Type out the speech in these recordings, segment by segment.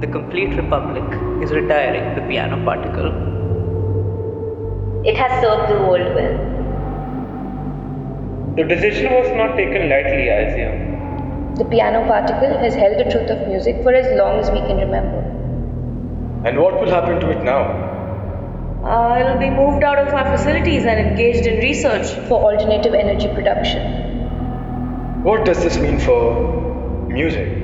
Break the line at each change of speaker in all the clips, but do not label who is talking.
the complete republic is retiring the piano particle.
It has served the world well.
The decision was not taken lightly, I assume.
The piano particle has held the truth of music for as long as we can remember.
And what will happen to it now?
It'll be moved out of our facilities and engaged in research.
For alternative energy production.
What does this mean for music?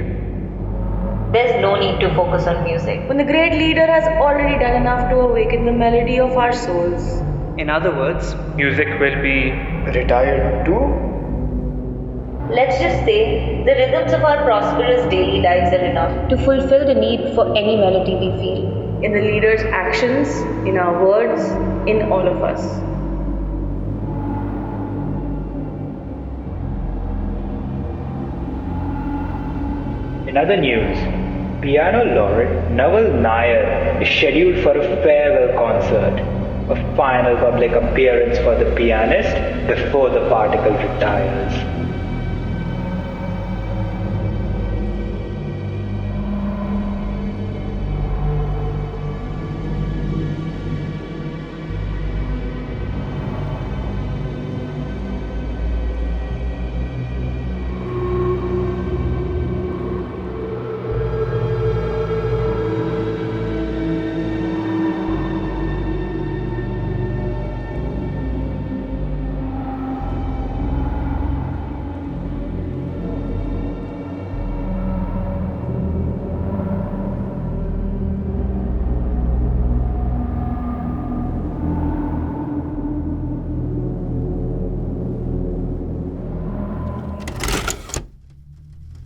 There's no need to focus on music.
When the great leader has already done enough to awaken the melody of our souls.
In other words,
Music will be
Retired too?
Let's just say the rhythms of our prosperous daily lives are enough to fulfill the need for any melody we feel.
In the leader's actions, in our words, in all of us.
In other news, piano laureate Naval Nayar is scheduled for a farewell concert, a final public appearance for the pianist before the particle retires.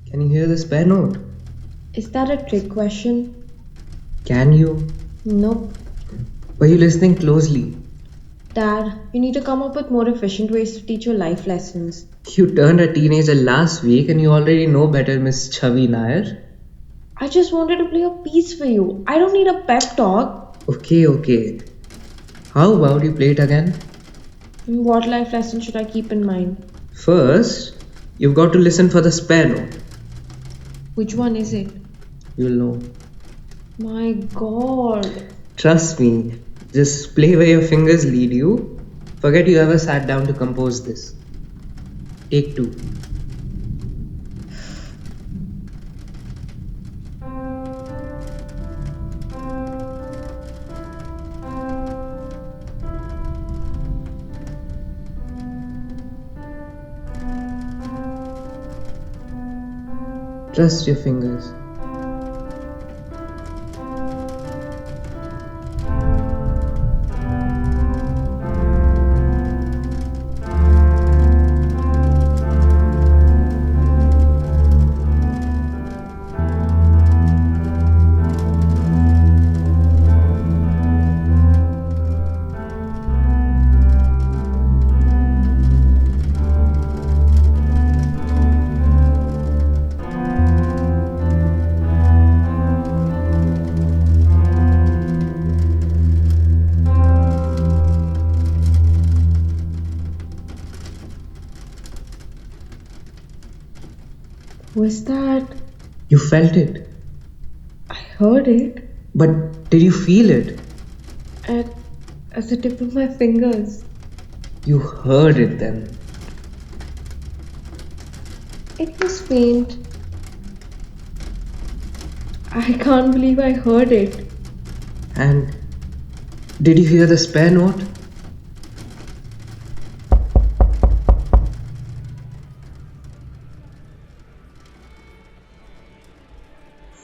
Can you hear the spare note?
Is that a trick question?
Can you?
Nope.
Were you listening closely?
Dad, you need to come up with more efficient ways to teach your life lessons.
You turned a teenager last week and you already know better, Miss Chavi Nair.
I just wanted to play a piece for you. I don't need a pep talk.
Okay. How about you play it again?
What life lesson should I keep in mind?
First, you've got to listen for the spare note.
Which one is it?
You'll know.
My god.
Trust me, just play where your fingers lead you. Forget you ever sat down to compose this. Take 2. Trust your fingers.
Was that?
You felt it.
I heard it
But did you feel it?
at the tip of my fingers.
You heard it then.
It was faint. I can't believe I heard it.
And did you hear the spare note?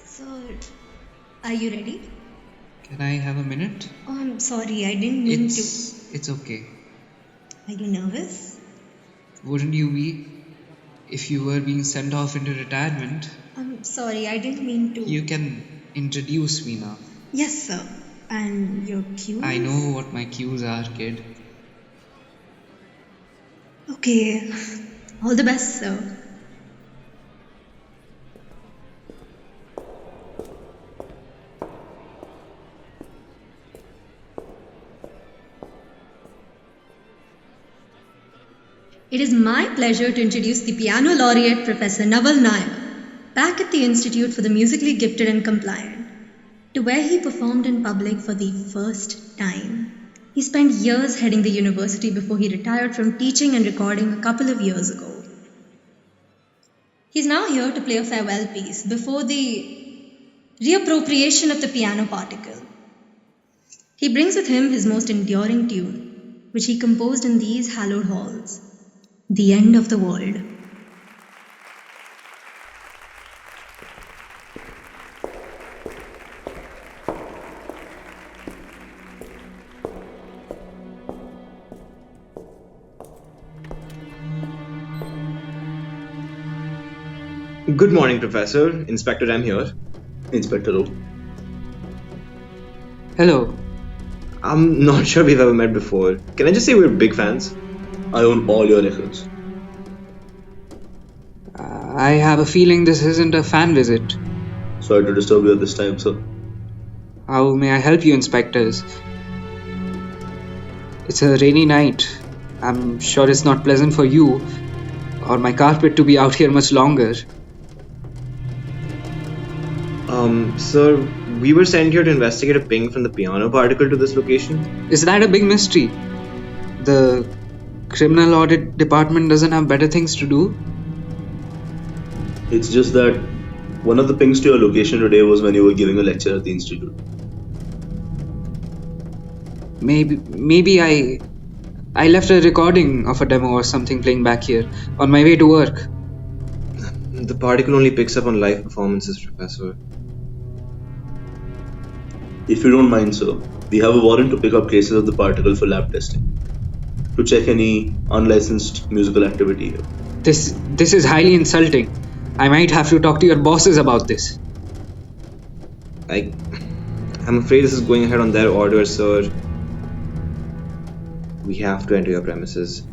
So, are you ready?
Can I have a minute?
Oh, I'm sorry, I didn't mean to.
It's okay.
Are you nervous?
Wouldn't you be if you were being sent off into retirement?
I'm sorry, I didn't mean to.
You can introduce me now.
Yes, sir. And your cues?
I know what my cues are, kid.
Okay. All the best, sir. It is my pleasure to introduce the piano laureate Professor Naval Nayar, back at the Institute for the Musically Gifted and Compliant. to where he performed in public for the first time. He spent years heading the university before he retired from teaching and recording a couple of years ago. He's now here to play a farewell piece before the reappropriation of the piano particle. He brings with him his most enduring tune, which he composed in these hallowed halls, The End of the World.
Good morning, Professor. Inspector M here. Inspector O.
Hello.
I'm not sure we've ever met before. Can I just say we're big fans? I own all your records.
I have a feeling this isn't a fan visit.
Sorry to disturb you at this time, sir.
How may I help you, inspectors? It's a rainy night. I'm sure it's not pleasant for you or my carpet to be out here much longer.
Sir, we were sent here to investigate a ping from the piano particle to this location.
Is that a big mystery? The criminal audit department doesn't have better things to do?
It's just that one of the pings to your location today was when you were giving a lecture at the institute.
Maybe I left a recording of a demo or something playing back here on my way to work.
The particle only picks up on live performances, Professor.
If you don't mind, sir, we have a warrant to pick up cases of the particle for lab testing, to check any unlicensed musical activity here.
This is highly insulting. I might have to talk to your bosses about this.
I'm afraid this is going ahead on their order, sir. We have to enter your premises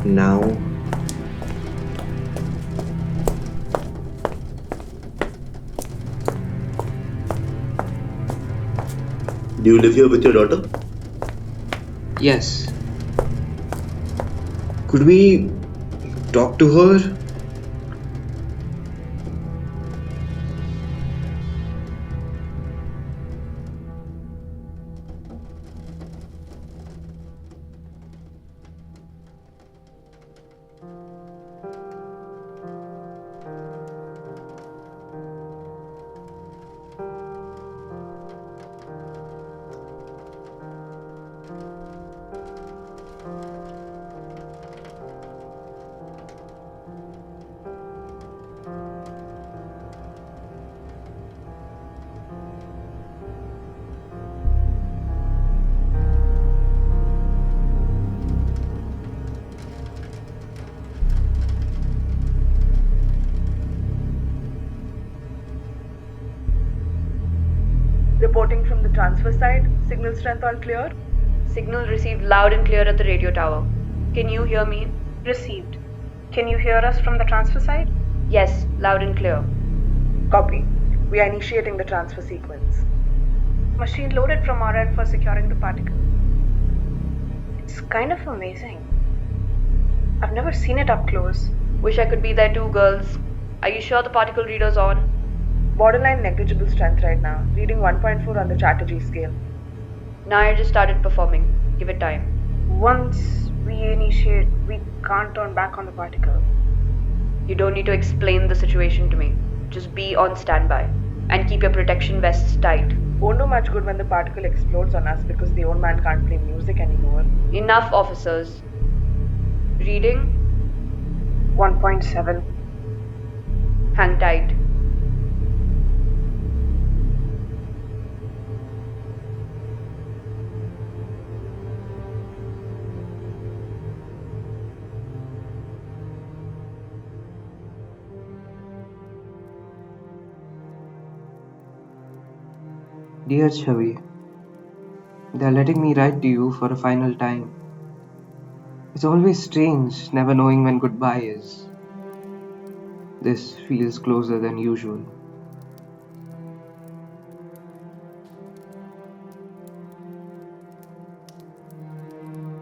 now.
Do you live here with your daughter?
Yes.
Could we talk to her?
Reporting from the transfer side. Signal strength all clear?
Signal received loud and clear at the radio tower. Can you hear me?
Received. Can you hear us from the transfer side?
Yes, loud and clear.
Copy. We are initiating the transfer sequence. Machine loaded from our end for securing the particle. It's kind of amazing. I've never seen it up close.
Wish I could be there too, girls. Are you sure the particle reader's on?
Borderline negligible strength right now, reading 1.4 on the Chatterjee scale.
Nayar just started performing. Give it time.
Once we initiate, we can't turn back on the particle.
You don't need to explain the situation to me. Just be on standby. And keep your protection vests tight.
Won't do much good when the particle explodes on us because the old man can't play music anymore.
Enough, officers. Reading?
1.7.
Hang tight.
Dear Chavi, they are letting me write to you for a final time. It's always strange never knowing when goodbye is. This feels closer than usual.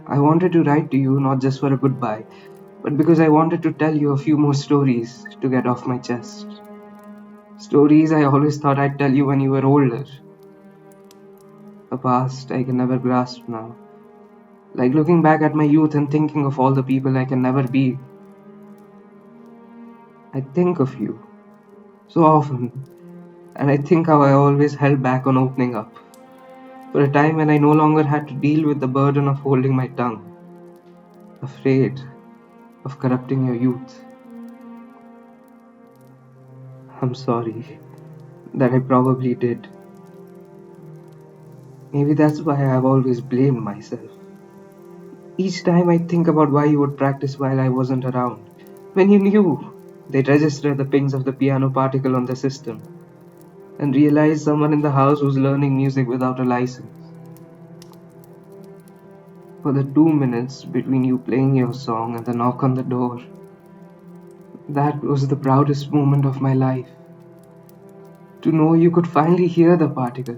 I wanted to write to you not just for a goodbye, but because I wanted to tell you a few more stories to get off my chest. Stories I always thought I'd tell you when you were older. A past I can never grasp now. Like looking back at my youth and thinking of all the people I can never be. I think of you so often, and I think how I always held back on opening up. For a time when I no longer had to deal with the burden of holding my tongue, afraid of corrupting your youth. I'm sorry that I probably did. Maybe that's why I've always blamed myself. Each time I think about why you would practice while I wasn't around, when you knew they'd register the pings of the piano particle on the system, and realize someone in the house was learning music without a license. For the 2 minutes between you playing your song and the knock on the door, that was the proudest moment of my life. To know you could finally hear the particle.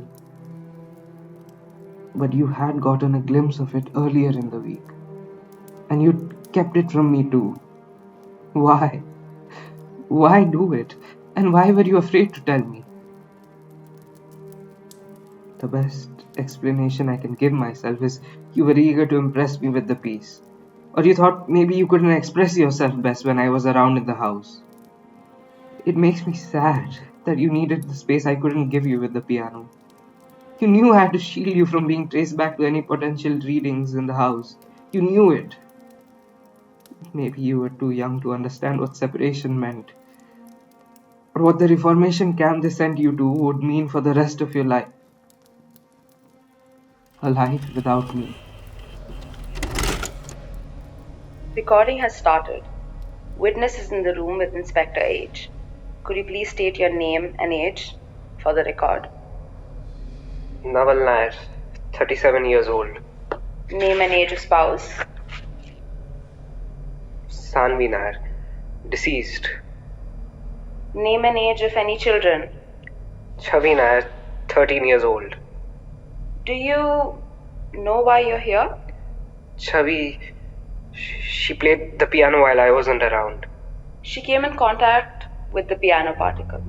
But you had gotten a glimpse of it earlier in the week, and you kept it from me too. Why? Why do it? And why were you afraid to tell me? The best explanation I can give myself is you were eager to impress me with the piece. Or you thought maybe you couldn't express yourself best when I was around in the house. It makes me sad that you needed the space I couldn't give you with the piano. You knew I had to shield you from being traced back to any potential readings in the house. You knew it. Maybe you were too young to understand what separation meant, or what the reformation camp they sent you to would mean for the rest of your life. A life without me.
Recording has started. Witness is in the room with Inspector H. Could you please state your name and age for the record?
Naval Nayar, 37 years old.
Name and age of spouse?
Sanvi Nayar, deceased.
Name and age of any children?
Chavi Nayar, 13 years old.
Do you know why you're here?
Chavi, she played the piano while I wasn't around.
She came in contact with the piano particle.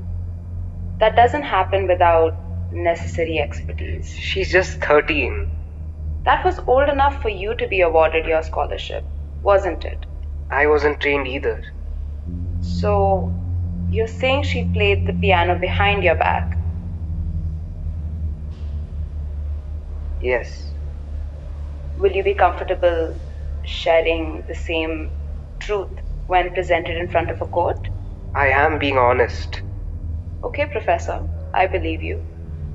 That doesn't happen without necessary expertise.
She's just 13.
That was old enough for you to be awarded your scholarship, wasn't it?
I wasn't trained either.
So, you're saying she played the piano behind your back?
Yes.
Will you be comfortable sharing the same truth when presented in front of a court?
I am being honest.
Okay, Professor, I believe you.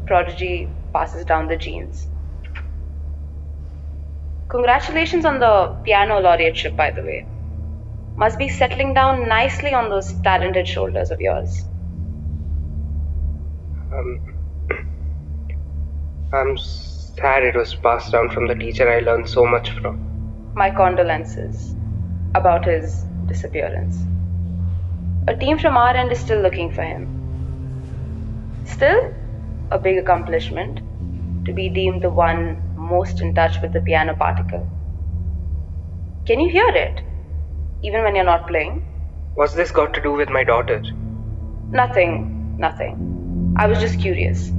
Prodigy passes down the genes. Congratulations on the piano laureateship, by the way. Must be settling down nicely on those talented shoulders of yours.
I'm sad it was passed down from the teacher I learned so much from.
My condolences about his disappearance. A team from our end is still looking for him. Still, a big accomplishment to be deemed the one most in touch with the piano particle. Can you hear it, even when you're not playing?
What's this got to do with my daughter?
Nothing. I was just curious.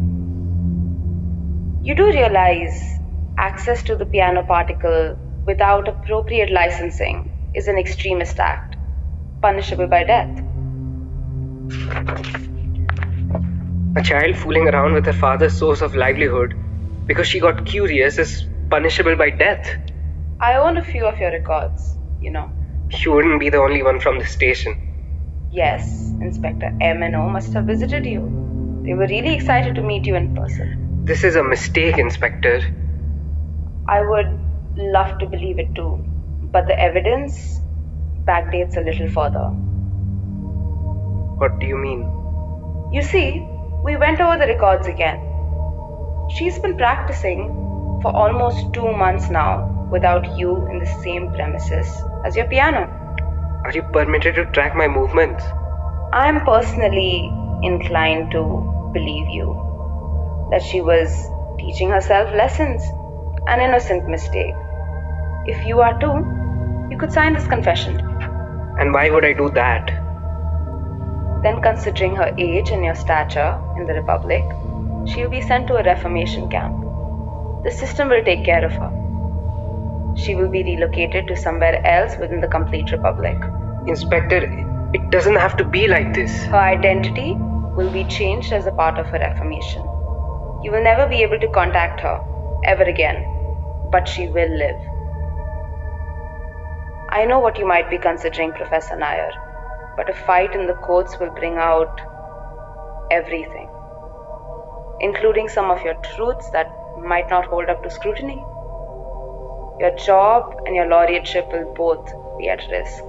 You do realize access to the piano particle without appropriate licensing is an extremist act, punishable by death.
A child fooling around with her father's source of livelihood because she got curious is punishable by death.
I own a few of your records, you know.
You wouldn't be the only one from the station.
Yes, Inspector M and O must have visited you. They were really excited to meet you in person.
This is a mistake, Inspector.
I would love to believe it too, but the evidence backdates a little further.
What do you mean?
You see, we went over the records again. She's been practicing for almost 2 months now without you in the same premises as your piano.
Are you permitted to track my movements?
I'm personally inclined to believe you that she was teaching herself lessons. An innocent mistake. If you are too, you could sign this confession.
And why would I do that?
Then, considering her age and your stature in the Republic, she will be sent to a reformation camp. The system will take care of her. She will be relocated to somewhere else within the complete Republic.
Inspector, it doesn't have to be like this.
Her identity will be changed as a part of her reformation. You will never be able to contact her ever again, but she will live. I know what you might be considering, Professor Nayar, but a fight in the courts will bring out everything, including some of your truths that might not hold up to scrutiny. Your job and your laureateship will both be at risk.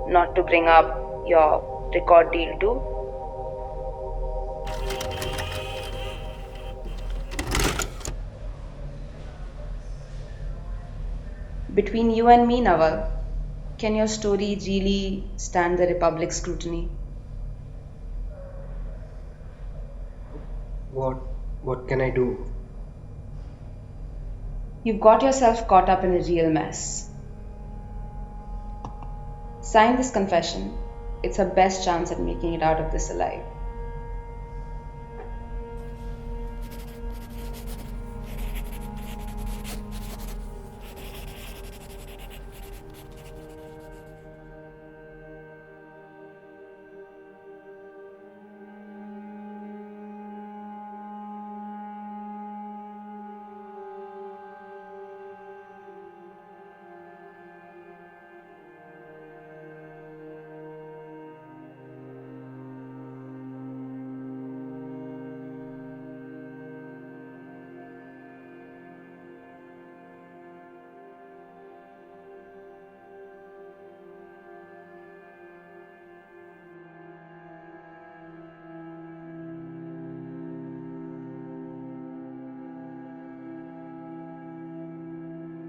Not to bring up your record deal too. Between you and me, Naval, can your story really stand the Republic's scrutiny?
What can I do?
You've got yourself caught up in a real mess. Sign this confession. It's her best chance at making it out of this alive.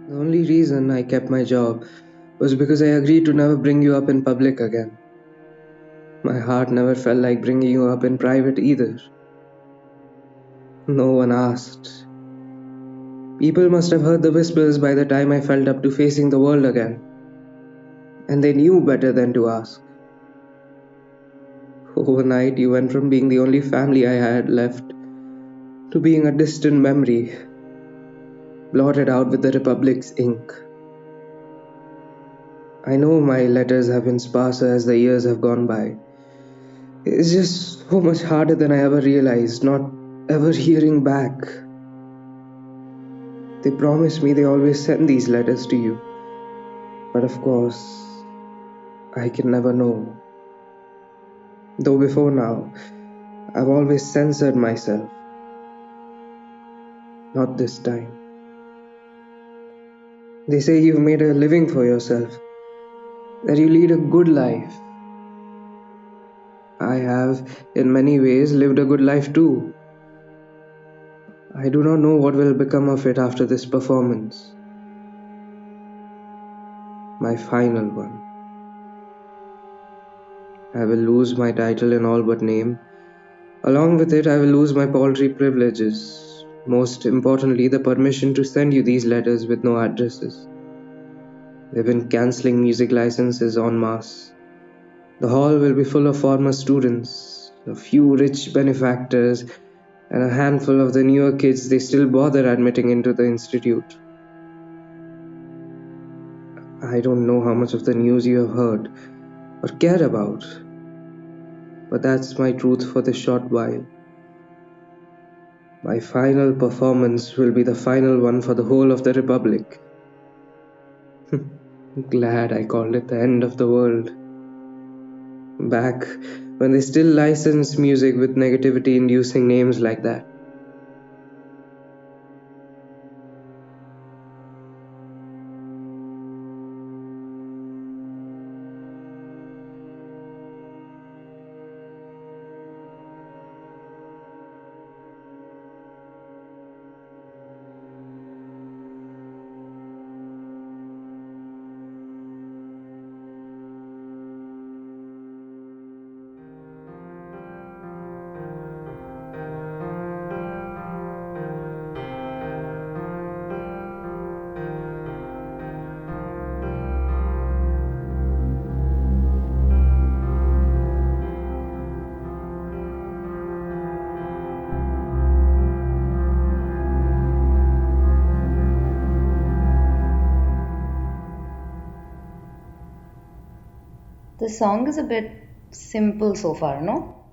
The only reason I kept my job was because I agreed to never bring you up in public again. My heart never felt like bringing you up in private either. No one asked. People must have heard the whispers by the time I felt up to facing the world again. And they knew better than to ask. Overnight, you went from being the only family I had left to being a distant memory, blotted out with the Republic's ink. I know my letters have been sparser as the years have gone by. It's just so much harder than I ever realized, not ever hearing back. They promised me they always send these letters to you. But of course, I can never know. Though before now, I've always censored myself. Not this time. They say you've made a living for yourself, that you lead a good life. I have, in many ways, lived a good life too. I do not know what will become of it after this performance. My final one. I will lose my title in all but name. Along with it, I will lose my paltry privileges. Most importantly, the permission to send you these letters with no addresses. They've been cancelling music licenses en masse. The hall will be full of former students, a few rich benefactors, and a handful of the newer kids they still bother admitting into the institute. I don't know how much of the news you have heard or care about, but that's my truth for this short while. My final performance will be the final one for the whole of the Republic. Glad I called it the end of the world. Back when they still licensed music with negativity-inducing names like that.
The song is a bit simple so far, no?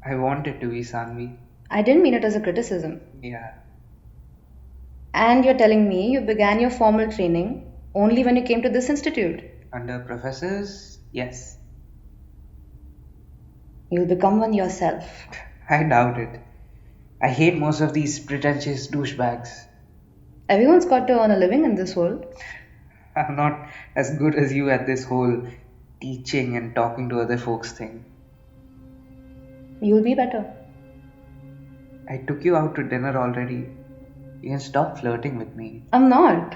I want it to be, Sanvi.
I didn't mean it as a criticism.
Yeah.
And you're telling me you began your formal training only when you came to this institute.
Under professors, yes.
You'll become one yourself.
I doubt it. I hate most of these pretentious douchebags.
Everyone's got to earn a living in this world.
I'm not as good as you at this whole teaching and talking to other folks thing.
You'll be better.
I took you out to dinner already. You can stop flirting with me.
I'm not.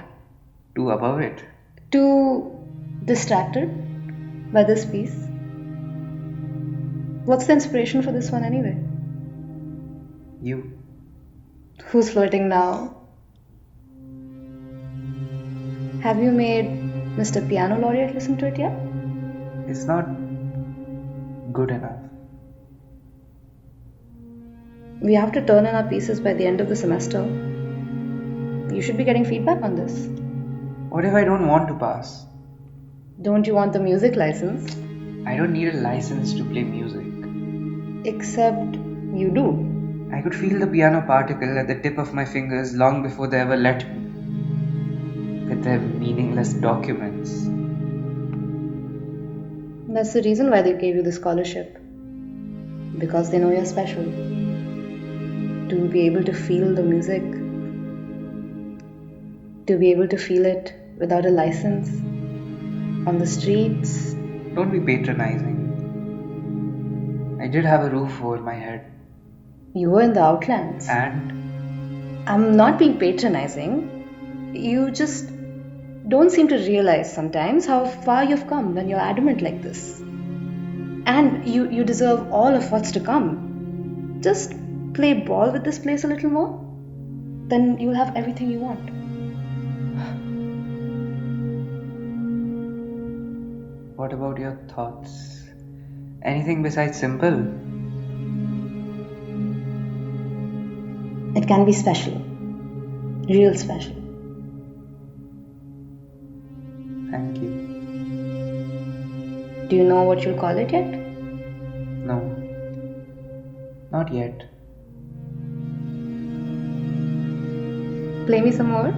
Too above it.
Too distracted by this piece. What's the inspiration for this one anyway?
You.
Who's flirting now? Have you made Mr. Piano Laureate listen to it yet?
It's not good enough.
We have to turn in our pieces by the end of the semester. You should be getting feedback on this.
What if I don't want to pass?
Don't you want the music license?
I don't need a license to play music.
Except you do.
I could feel the piano particle at the tip of my fingers long before they ever let me. With their meaningless documents.
That's the reason why they gave you the scholarship. Because they know you're special. To be able to feel the music. To be able to feel it without a license. On the streets.
Don't be patronizing. I did have a roof over my head.
You were in the outlands.
And?
I'm not being patronizing. You just don't seem to realize sometimes how far you've come when you're adamant like this. And you deserve all of what's to come. Just play ball with this place a little more. Then you'll have everything you want.
What about your thoughts? Anything besides simple?
It can be special. Real special.
Thank you.
Do you know what you'll call it yet?
No. Not yet.
Play me some more.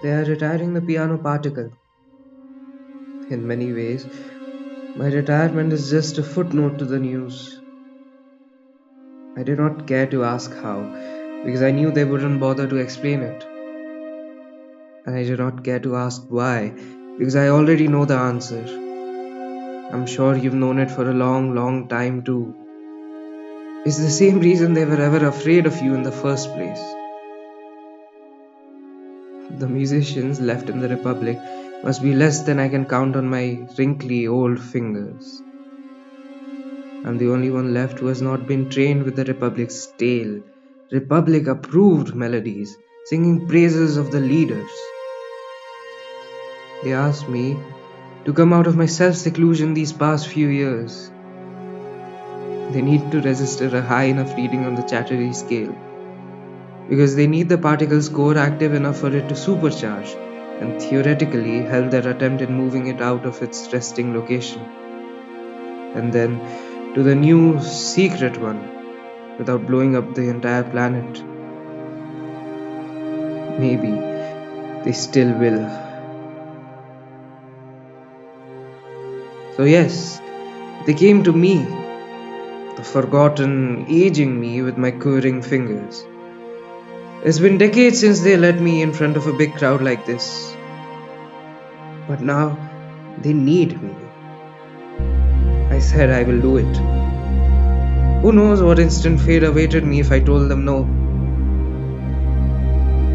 They are retiring the piano particle. In many ways, my retirement is just a footnote to the news. I did not care to ask how, because I knew they wouldn't bother to explain it. And I did not care to ask why, because I already know the answer. I'm sure you've known it for a long, long time too. It's the same reason they were ever afraid of you in the first place. The musicians left in the Republic must be less than I can count on my wrinkly old fingers. I'm the only one left who has not been trained with the Republic's stale, Republic-approved melodies, singing praises of the leaders. They asked me to come out of my self-seclusion these past few years. They need to register a high enough reading on the Chattery scale, because they need the particle's core active enough for it to supercharge and theoretically help their attempt in moving it out of its resting location. And then to the new secret one, without blowing up the entire planet. Maybe they still will. So yes, they came to me, the forgotten, aging me with my quivering fingers. It's been decades since they let me in front of a big crowd like this. But now, they need me. I said I will do it. Who knows what instant fate awaited me if I told them no.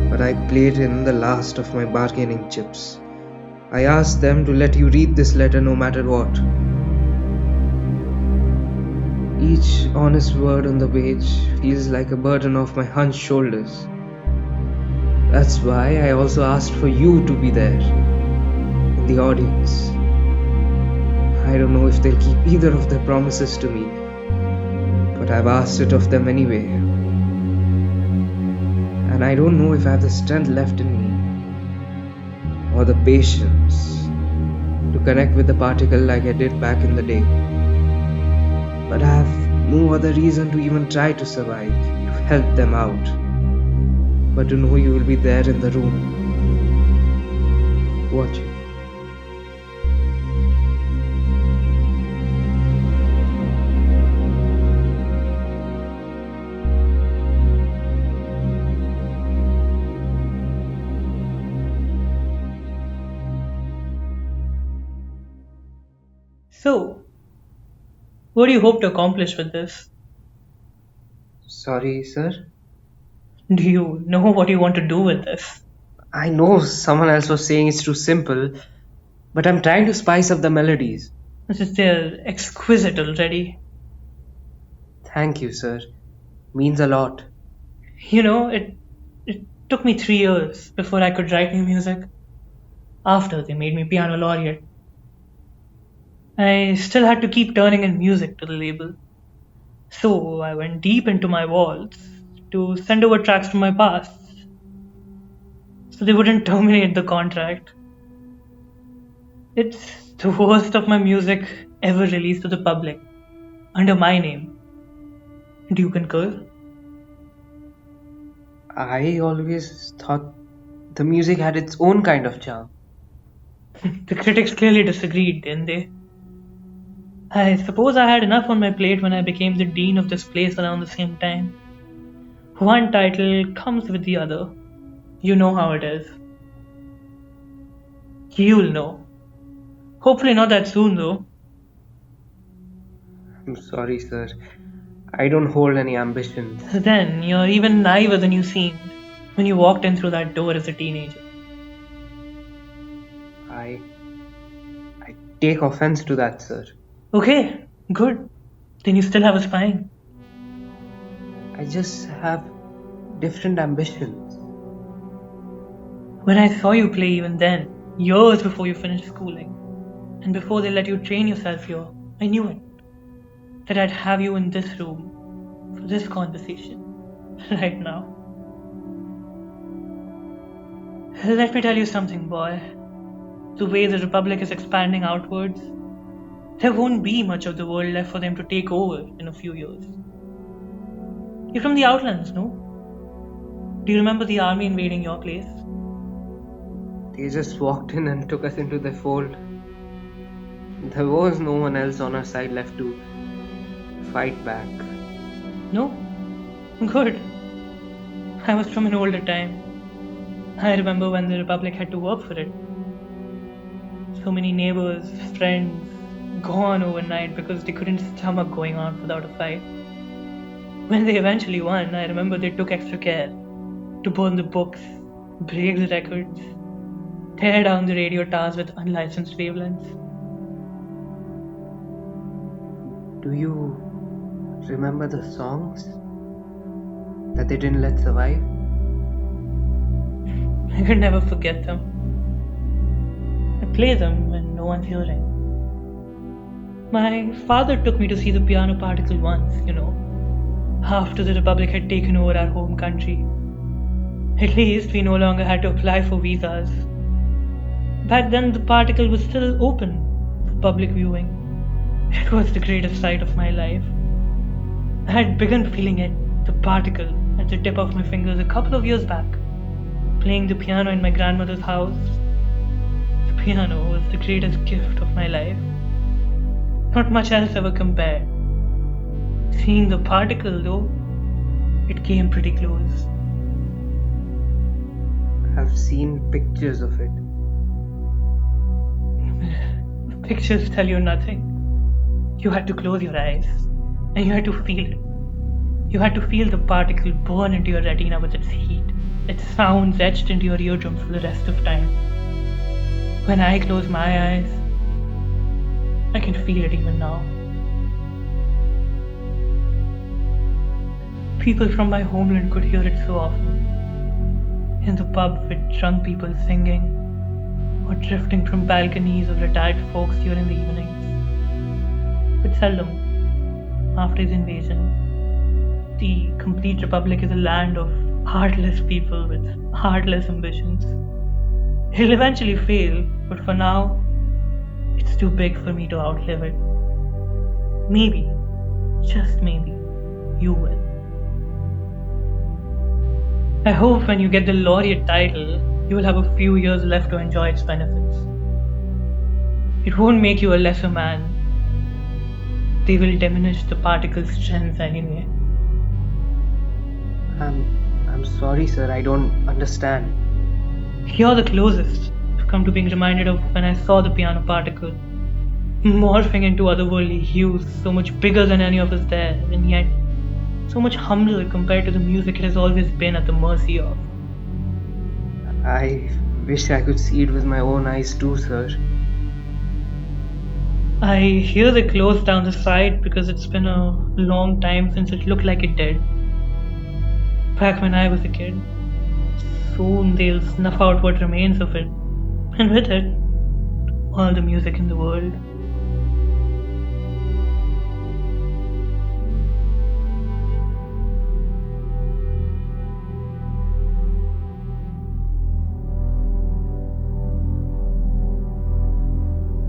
But I played in the last of my bargaining chips. I asked them to let you read this letter no matter what. Each honest word on the page feels like a burden off my hunched shoulders.
That's why I also asked for you to be there, in the audience. I don't know if they'll keep either of their promises to me, but I've asked it of them anyway. And I don't know if I have the strength left in me, or the patience, to connect with the particle like I did back in the day. But I have no other reason to even try to survive, to help them out, but to know you will be there in the room, watching.
So, what do you hope to accomplish with this?
Sorry, sir.
Do you know what you want to do with this?
I know someone else was saying it's too simple, but I'm trying to spice up the melodies.
They're exquisite already.
Thank you, sir. Means a lot.
You know, it took me 3 years before I could write new music. After they made me piano laureate, I still had to keep turning in music to the label. So I went deep into my vaults to send over tracks from my past, so they wouldn't terminate the contract. It's the worst of my music ever released to the public, under my name. Do you concur?
I always thought the music had its own kind of charm.
The critics clearly disagreed, didn't they? I suppose I had enough on my plate when I became the dean of this place around the same time. One title comes with the other. You know how it is. You'll know. Hopefully not that soon, though.
I'm sorry, sir. I don't hold any ambitions.
Then you're even naiver than you seemed when you walked in through that door as a teenager.
I take offense to that, sir.
Okay, good. Then you still have a spine.
I just have different ambitions.
When I saw you play even then, years before you finished schooling, and before they let you train yourself here, I knew it. That I'd have you in this room for this conversation right now. Let me tell you something, boy. The way the Republic is expanding outwards, there won't be much of the world left for them to take over in a few years. You're from the Outlands, no? Do you remember the army invading your place?
They just walked in and took us into their fold. There was no one else on our side left to fight back.
No? Good. I was from an older time. I remember when the Republic had to work for it. So many neighbors, friends, gone overnight because they couldn't stomach going on without a fight. When they eventually won, I remember they took extra care to burn the books, break the records, tear down the radio towers with unlicensed wavelengths.
Do you remember the songs that they didn't let survive?
I could never forget them. I play them when no one's hearing. My father took me to see the piano particle once, after the Republic had taken over our home country. At least we no longer had to apply for visas. Back then the particle was still open for public viewing. It was the greatest sight of my life. I had begun feeling it, the particle, at the tip of my fingers a couple of years back, playing the piano in my grandmother's house. The piano was the greatest gift of my life. Not much else ever compared. Seeing the particle, though, it came pretty close.
I've seen pictures of it.
The pictures tell you nothing. You had to close your eyes, and you had to feel it. You had to feel the particle burn into your retina with its heat, its sounds etched into your eardrums for the rest of time. When I close my eyes, I can feel it even now. People from my homeland could hear it so often. in the pub with drunk people singing, or drifting from balconies of retired folks during the evenings. But seldom, after his invasion, the complete republic is a land of heartless people with heartless ambitions. He'll eventually fail, but for now, it's too big for me to outlive it. Maybe, just maybe, you will. I hope when you get the Laureate title, you will have a few years left to enjoy its benefits. It won't make you a lesser man. They will diminish the particle's strength anyway.
I'm sorry, sir. I don't understand.
You're the closest I've come to being reminded of when I saw the piano particle, morphing into otherworldly hues, so much bigger than any of us there, and yet so much humbler compared to the music it has always been at the mercy of.
I wish I could see it with my own eyes too, sir.
I hear they closed down the site because it's been a long time since it looked like it did. Back when I was a kid. Soon they'll snuff out what remains of it, and with it, all the music in the world.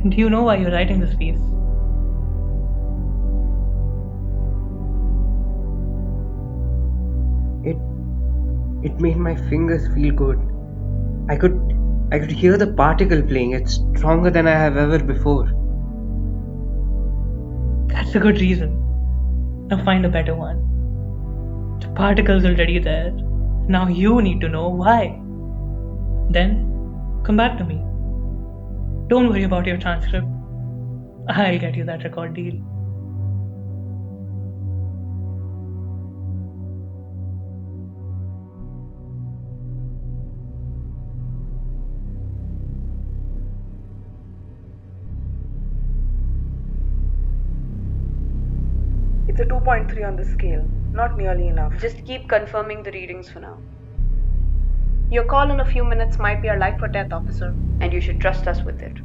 Do you know why you're writing this piece?
It made my fingers feel good. I could hear the particle playing. It's stronger than I have ever before.
That's a good reason. Now find a better one. The particle's already there. Now you need to know why. Then come back to me. Don't worry about your transcript. I'll get you that record deal.
It's a 2.3 on the scale. Not nearly enough.
Just keep confirming the readings for now.
Your call in a few minutes might be our life or death, officer.
And you should trust us with it.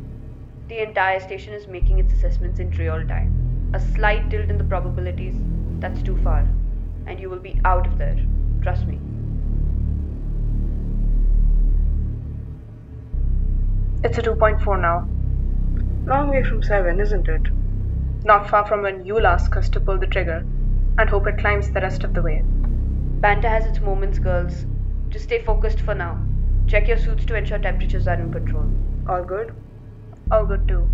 The entire station is making its assessments in real time. A slight tilt in the probabilities, that's too far. And you will be out of there. Trust me.
It's a 2.4 now. Long way from 7, isn't it? Not far from when you'll ask us to pull the trigger and hope it climbs the rest of the way.
Banta has its moments, girls. Just stay focused for now. Check your suits to ensure temperatures are in control.
All good? All good too.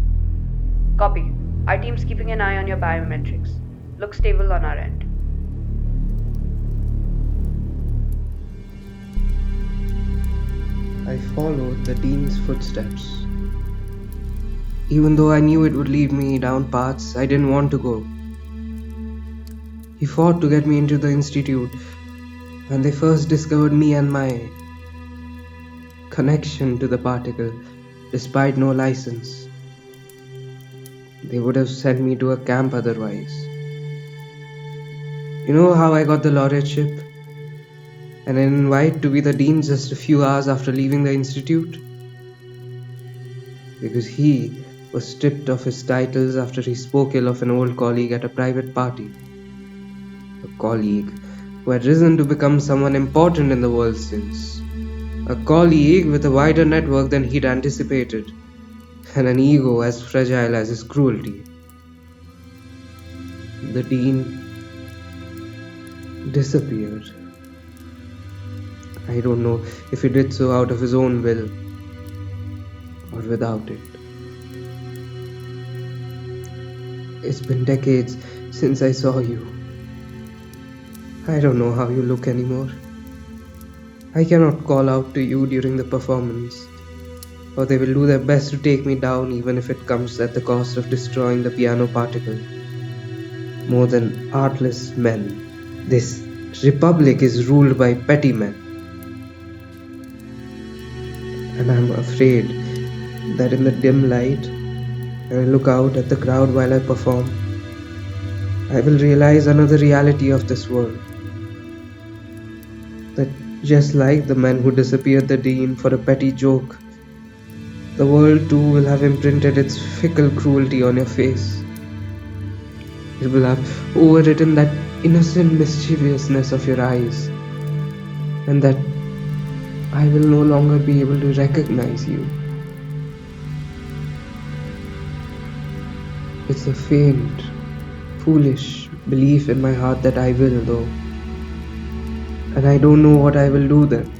Copy. Our team's keeping an eye on your biometrics. Looks stable on our end.
I followed the dean's footsteps. Even though I knew it would lead me down paths I didn't want to go. He fought to get me into the institute when they first discovered me and my connection to the particle, despite no license. They would have sent me to a camp otherwise. You know how I got the laureateship? And an invite to be the dean just a few hours after leaving the institute? Because he was stripped of his titles after he spoke ill of an old colleague at a private party. A colleague who had risen to become someone important in the world since. A colleague with a wider network than he'd anticipated, and an ego as fragile as his cruelty. The dean disappeared. I don't know if he did so out of his own will or without it. It's been decades since I saw you. I don't know how you look anymore. I cannot call out to you during the performance, or they will do their best to take me down even if it comes at the cost of destroying the piano particle. More than artless men, this republic is ruled by petty men. And I'm afraid that in the dim light, when I look out at the crowd while I perform, I will realize another reality of this world. That
Just like the men who disappeared the Dean for a petty joke, the world too will have imprinted its fickle cruelty on your face. It will have overwritten that innocent mischievousness of your eyes, and that I will no longer be able to recognize you. It's a faint, foolish belief in my heart that I will, though. And I don't know what I will do then,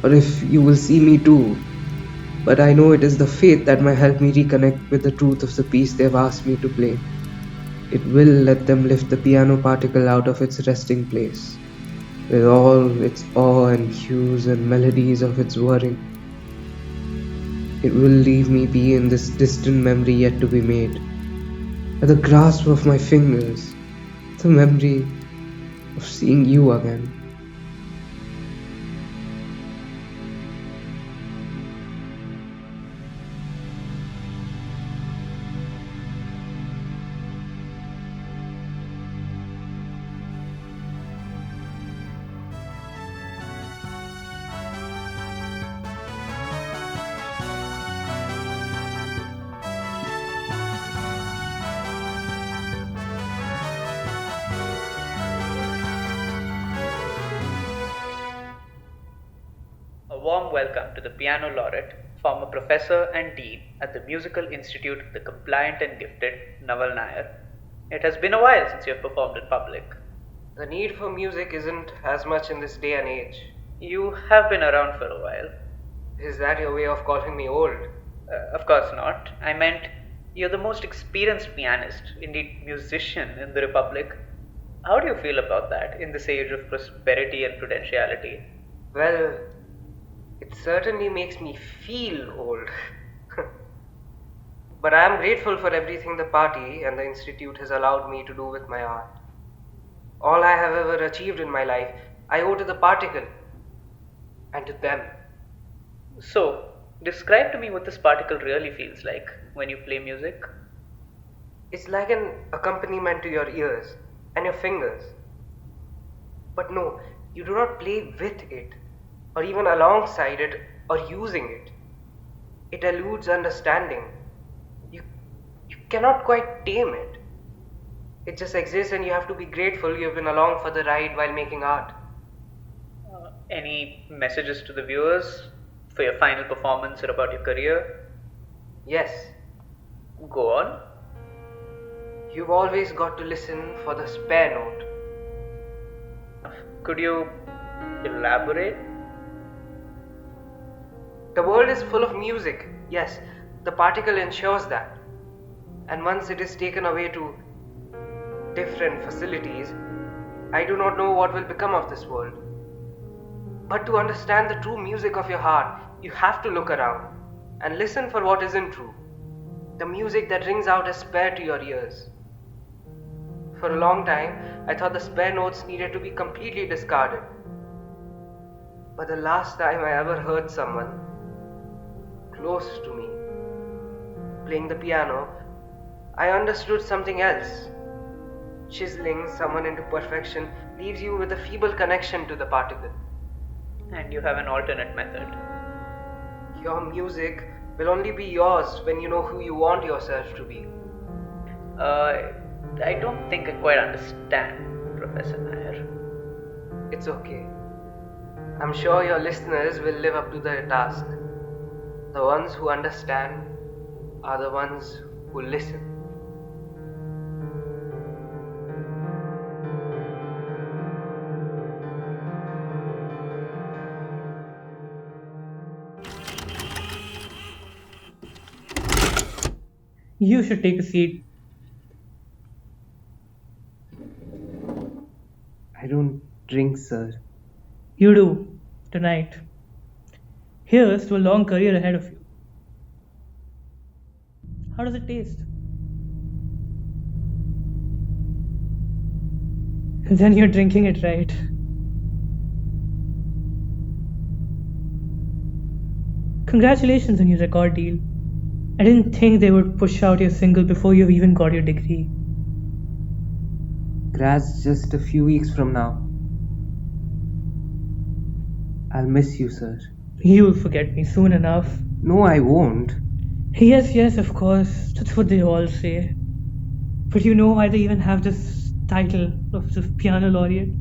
or if you will see me too. But I know it is the faith that might help me reconnect with the truth of the piece they've asked me to play. It will let them lift the piano particle out of its resting place, with all its awe and hues and melodies of its whirring. It will leave me be in this distant memory yet to be made. At the grasp of my fingers, the memory of seeing you again.
A warm welcome to the piano laureate, former professor and dean at the Musical Institute of the Compliant and Gifted, Naval Nayar. It has been a while since you have performed in public.
The need for music isn't as much in this day and age.
You have been around for a while.
Is that your way of calling me old?
Of course not. I meant you're the most experienced pianist, indeed musician, in the Republic. How do you feel about that in this age of prosperity and prudentiality?
Well, it certainly makes me feel old. But I am grateful for everything the party and the institute has allowed me to do with my art. All I have ever achieved in my life, I owe to the particle and to them.
So, describe to me what this particle really feels like when you play music.
It's like an accompaniment to your ears and your fingers. But no, you do not play with it, or even alongside it, or using it. It eludes understanding. You cannot quite tame it. It just exists, and you have to be grateful you've been along for the ride while making art.
Any messages to the viewers for your final performance or about your career?
Yes.
Go on.
You've always got to listen for the spare note.
Could you elaborate?
The world is full of music, yes, the particle ensures that. And once it is taken away to different facilities, I do not know what will become of this world. But to understand the true music of your heart, you have to look around and listen for what isn't true. The music that rings out as spare to your ears. For a long time, I thought the spare notes needed to be completely discarded. But the last time I ever heard someone close to me playing the piano, I understood something else. Chiseling someone into perfection leaves you with a feeble connection to the particle.
And you have an alternate method.
Your music will only be yours when you know who you want yourself to be.
I don't think I quite understand, Professor Nair.
It's okay. I'm sure your listeners will live up to their task. The ones who understand are the ones who listen.
You should take a seat.
I don't drink, sir.
You do, tonight. Here's to a long career ahead of you. How does it taste? Then you're drinking it right. Congratulations on your record deal. I didn't think they would push out your single before you've even got your degree.
Graz just a few weeks from now.
I'll miss you, sir.
You'll forget me soon enough.
No, I won't.
Yes, of course. That's what they all say. But you know why they even have this title of the piano laureate?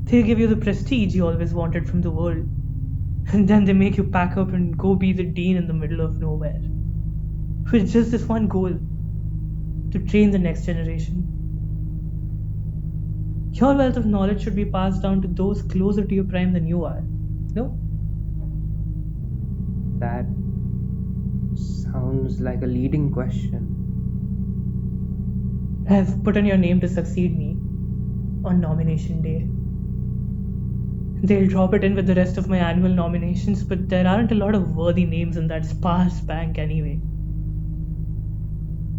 They give you the prestige you always wanted from the world. And then they make you pack up and go be the dean in the middle of nowhere. With just this one goal: to train the next generation. Your wealth of knowledge should be passed down to those closer to your prime than you are. No?
That sounds like a leading question.
I've put on your name to succeed me on nomination day. They'll drop it in with the rest of my annual nominations, but there aren't a lot of worthy names in that sparse bank anyway.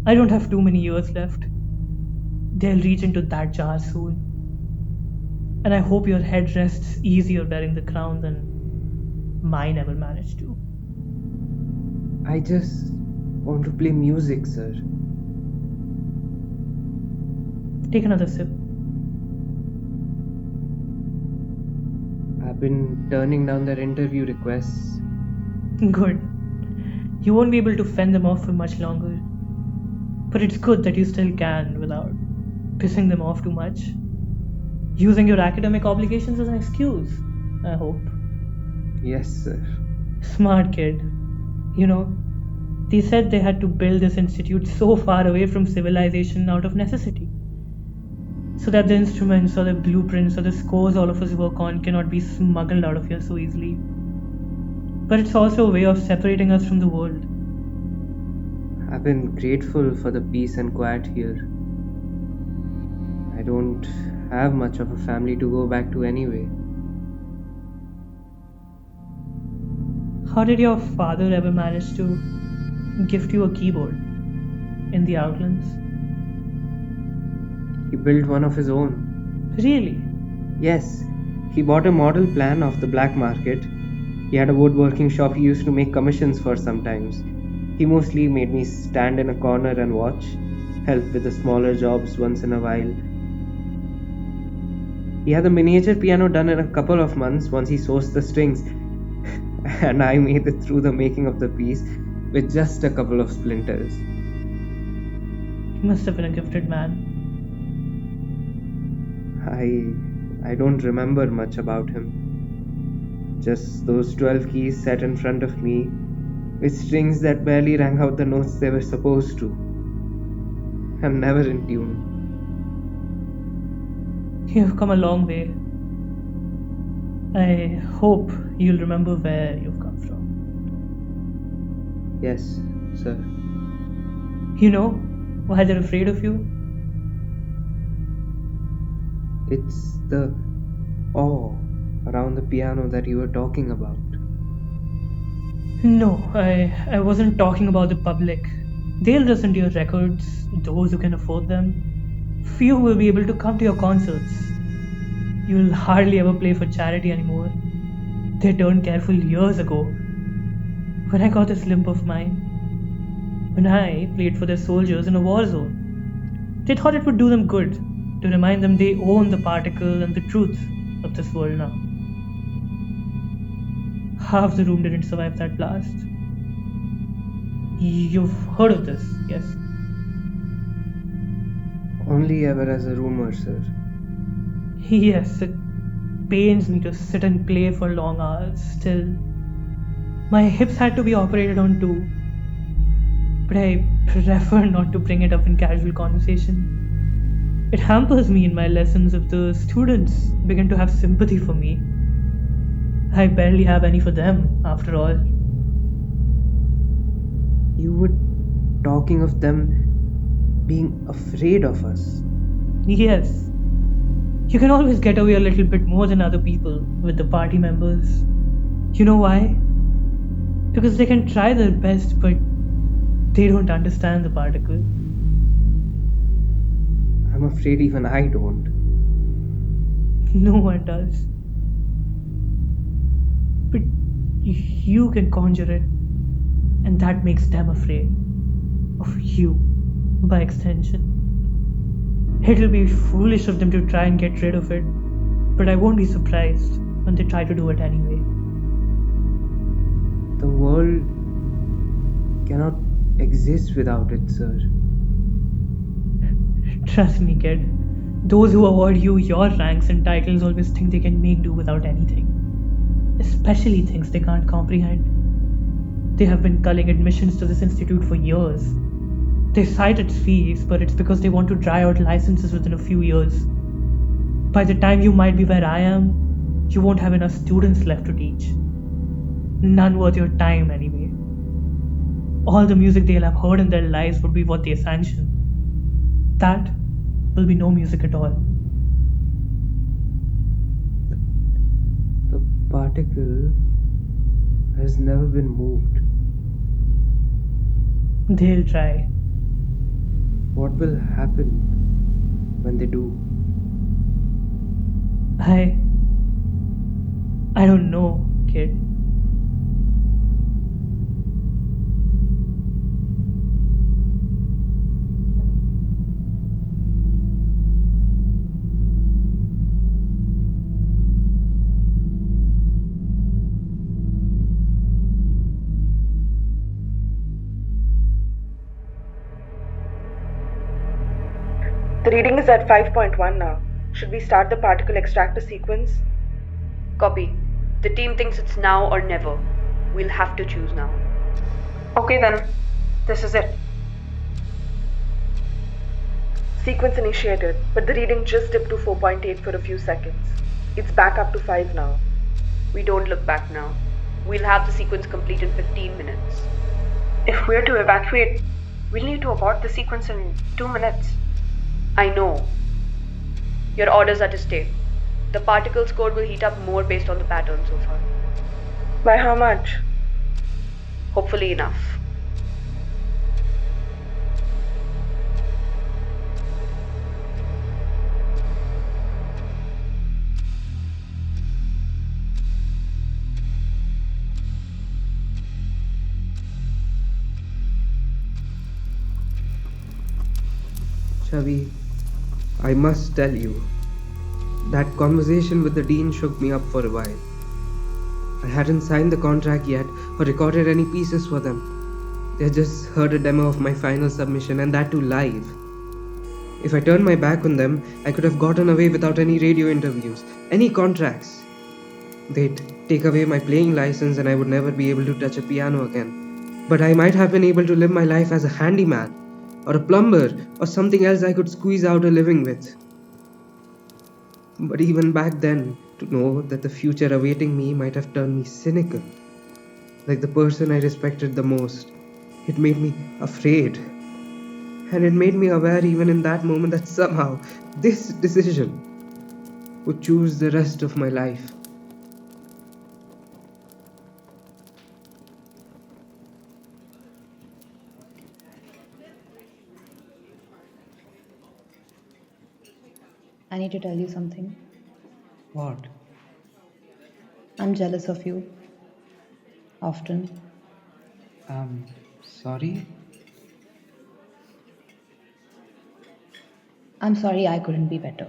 I don't have too many years left. They'll reach into that jar soon. And I hope your head rests easier wearing the crown than mine ever managed to.
I just want to play music, sir.
Take another sip.
I've been turning down their interview requests.
Good. You won't be able to fend them off for much longer. But it's good that you still can without pissing them off too much. Using your academic obligations as an excuse, I hope.
Yes, sir.
Smart kid. You know, they said they had to build this institute so far away from civilization out of necessity, so that the instruments or the blueprints or the scores all of us work on cannot be smuggled out of here so easily. But it's also a way of separating us from the world.
I've been grateful for the peace and quiet here. I don't have much of a family to go back to anyway.
How did your father ever manage to gift you a keyboard in the Outlands?
He built one of his own.
Really?
Yes, he bought a model plan off the black market. He had a woodworking shop he used to make commissions for sometimes. He mostly made me stand in a corner and watch, help with the smaller jobs once in a while. He had the miniature piano done in a couple of months once he sourced the strings, and I made it through the making of the piece with just a couple of splinters.
He must have been a gifted man.
I don't remember much about him. Just those 12 keys set in front of me, with strings that barely rang out the notes they were supposed to. I'm never in tune.
You've come a long way. I hope you'll remember where you've come from.
Yes, sir.
You know why they're afraid of you?
It's the awe around the piano that you were talking about.
No, I wasn't talking about the public. They'll listen to your records, those who can afford them. Few will be able to come to your concerts. You'll hardly ever play for charity anymore. They turned careful years ago. When I got this limp of mine. When I played for their soldiers in a war zone. They thought it would do them good, to remind them they own the particle and the truth of this world now. Half the room didn't survive that blast. You've heard of this, yes?
Only ever as a rumor, sir.
Yes, it pains me to sit and play for long hours still. My hips had to be operated on too. But I prefer not to bring it up in casual conversation. It hampers me in my lessons if the students begin to have sympathy for me. I barely have any for them, after all.
You were talking of them being afraid of us.
Yes. You can always get away a little bit more than other people with the party members. You know why? Because they can try their best, but they don't understand the particle.
I'm afraid even I don't.
No one does. But you can conjure it, and that makes them afraid of you, by extension. It'll be foolish of them to try and get rid of it, but I won't be surprised when they try to do it anyway.
The world cannot exist without it, sir.
Trust me, kid. Those who award you your ranks and titles always think they can make do without anything. Especially things they can't comprehend. They have been culling admissions to this institute for years. They cite its fees, but it's because they want to dry out licenses within a few years. By the time you might be where I am, you won't have enough students left to teach. None worth your time anyway. All the music they'll have heard in their lives would be what they sanction. That will be no music at all.
The particle has never been moved.
They'll try.
What will happen when they do?
I don't know, kid.
The reading is at 5.1 now. Should we start the particle extractor sequence?
Copy. The team thinks it's now or never. We'll have to choose now.
Okay then, this is it. Sequence initiated, but the reading just dipped to 4.8 for a few seconds. It's back up to 5 now.
We don't look back now. We'll have the sequence complete in 15 minutes.
If we're to evacuate, we'll need to abort the sequence in 2 minutes.
I know. Your orders are to stay. The particles code will heat up more based on the pattern so far.
By how much?
Hopefully enough.
Chavi, I must tell you, that conversation with the dean shook me up for a while. I hadn't signed the contract yet or recorded any pieces for them. They had just heard a demo of my final submission, and that too live. If I turned my back on them, I could have gotten away without any radio interviews, any contracts. They'd take away my playing license and I would never be able to touch a piano again. But I might have been able to live my life as a handyman, or a plumber, or something else I could squeeze out a living with. But even back then, to know that the future awaiting me might have turned me cynical, like the person I respected the most, it made me afraid. And it made me aware even in that moment that somehow this decision would choose the rest of my life.
I need to tell you something.
What?
I'm jealous of you. Often.
Sorry?
I'm sorry I couldn't be better.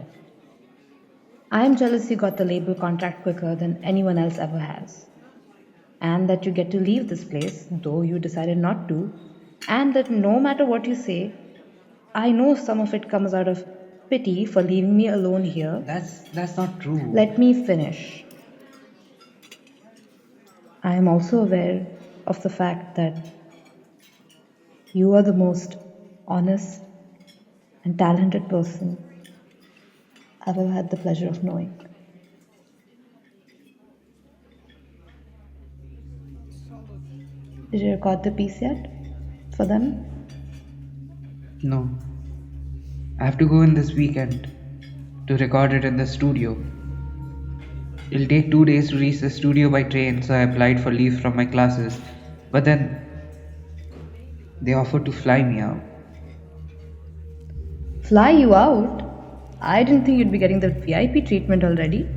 I am jealous you got the label contract quicker than anyone else ever has. And that you get to leave this place, though you decided not to. And that no matter what you say, I know some of it comes out of pity for leaving me alone here.
That's not true.
Let me finish. I am also aware of the fact that you are the most honest and talented person I've ever had the pleasure of knowing. Did you record the piece yet? For them?
No. I have to go in this weekend to record it in the studio. It'll take 2 days to reach the studio by train, so I applied for leave from my classes. But then they offered to fly me out.
Fly you out? I didn't think you'd be getting the VIP treatment already.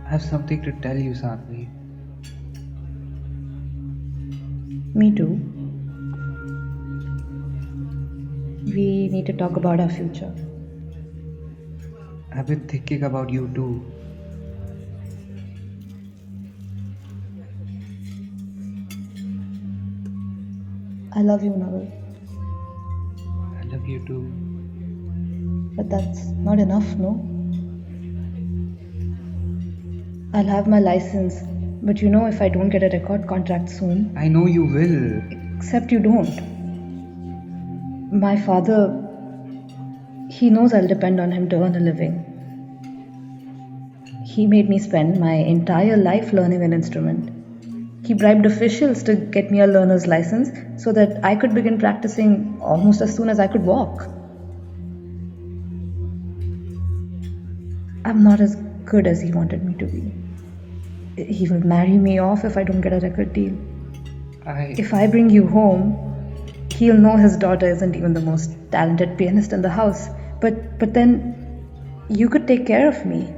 I have something to tell you, Sanvi.
Me too. We need to talk about our future.
I've been thinking about you too.
I love you, Naval.
I love you too.
But that's not enough, no? I'll have my license, but you know if I don't get a record contract soon.
I know you will.
Except you don't. My father, he knows I'll depend on him to earn a living. He made me spend my entire life learning an instrument. He bribed officials to get me a learner's license so that I could begin practicing almost as soon as I could walk. I'm not as good as he wanted me to be. He will marry me off if I don't get a record deal. If I bring you home, he'll know his daughter isn't even the most talented pianist in the house. But then you could take care of me.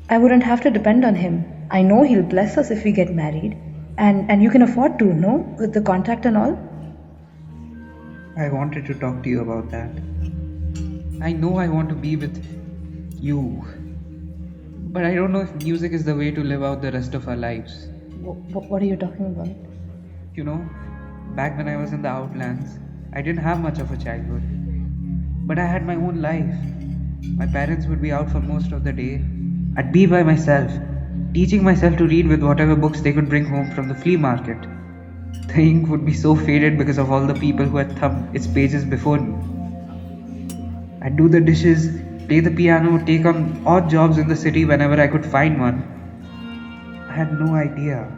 I wouldn't have to depend on him. I know he'll bless us if we get married. And you can afford to, no? With the contract and all.
I wanted to talk to you about that. I know I want to be with you. But I don't know if music is the way to live out the rest of our lives.
What are you talking about?
You know, back when I was in the outlands, I didn't have much of a childhood. But I had my own life. My parents would be out for most of the day. I'd be by myself, teaching myself to read with whatever books they could bring home from the flea market. The ink would be so faded because of all the people who had thumbed its pages before me. I'd do the dishes, play the piano, take on odd jobs in the city whenever I could find one. I had no idea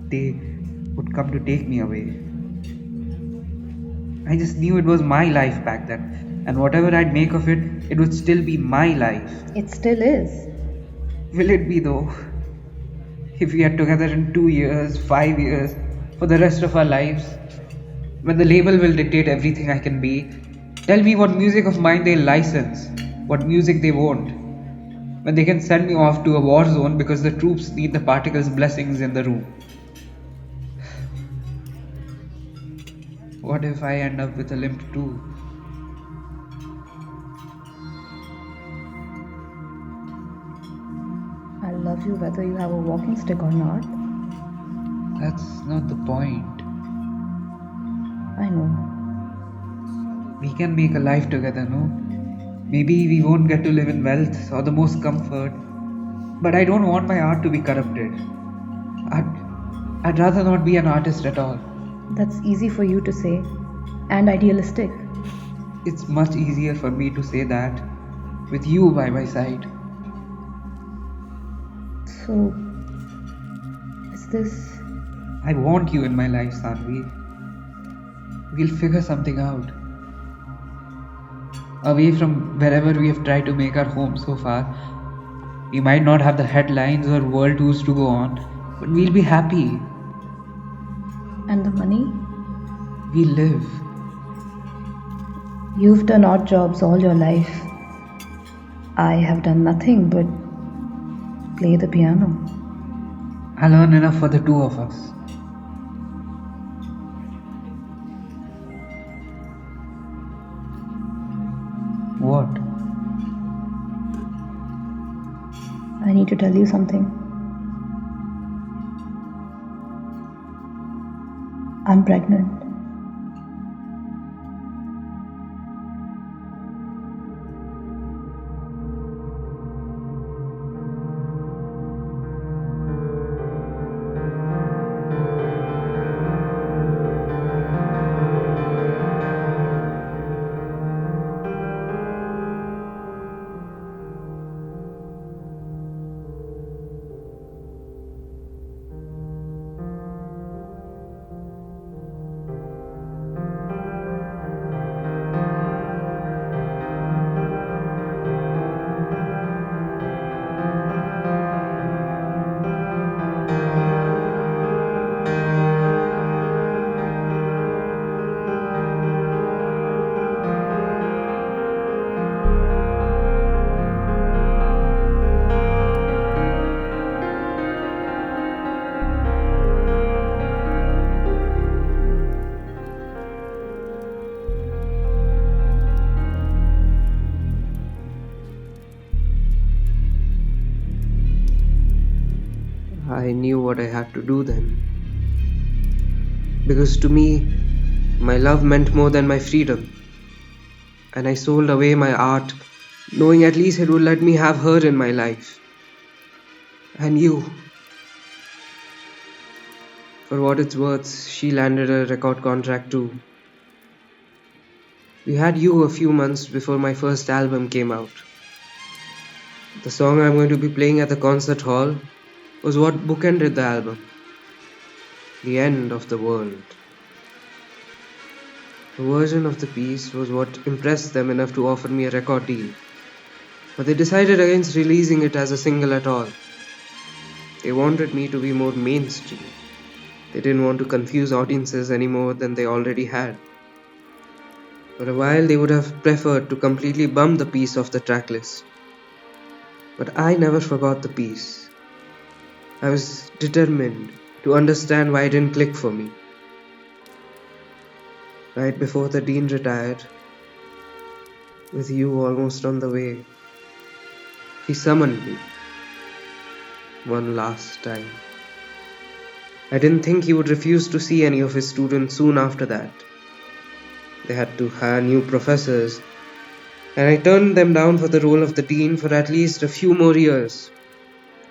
they would come to take me away. I just knew it was my life back then, and whatever I'd make of it, it would still be my life.
It still is.
Will it be though? If we are together in 2 years, 5 years, for the rest of our lives, when the label will dictate everything I can be, tell me what music of mine they'll license, what music they won't, when they can send me off to a war zone because the troops need the particles' blessings in the room. What if I end up with a limp too?
I love you whether you have a walking stick or not.
That's not the point.
I know.
We can make a life together, no? Maybe we won't get to live in wealth or the most comfort, but I don't want my art to be corrupted. I'd rather not be an artist at all.
That's easy for you to say, and idealistic.
It's much easier for me to say that with you by my side.
So, is this...
I want you in my life, Sanvi. We'll figure something out. Away from wherever we have tried to make our home so far, we might not have the headlines or world tours to go on, but we'll be happy.
And the money?
We live.
You've done odd jobs all your life. I have done nothing but play the piano.
I'll earn enough for the two of us. What?
I need to tell you something. I'm pregnant.
I knew what I had to do then. Because to me, my love meant more than my freedom. And I sold away my art, knowing at least it would let me have her in my life. And you. For what it's worth, she landed a record contract too. We had you a few months before my first album came out. The song I'm going to be playing at the concert hall was what bookended the album. The end of the world. The version of the piece was what impressed them enough to offer me a record deal. But they decided against releasing it as a single at all. They wanted me to be more mainstream. They didn't want to confuse audiences any more than they already had. For a while they would have preferred to completely bump the piece off the tracklist. But I never forgot the piece. I was determined to understand why it didn't click for me. Right before the dean retired, with you almost on the way, he summoned me. One last time. I didn't think he would refuse to see any of his students soon after that. They had to hire new professors, and I turned them down for the role of the dean for at least a few more years,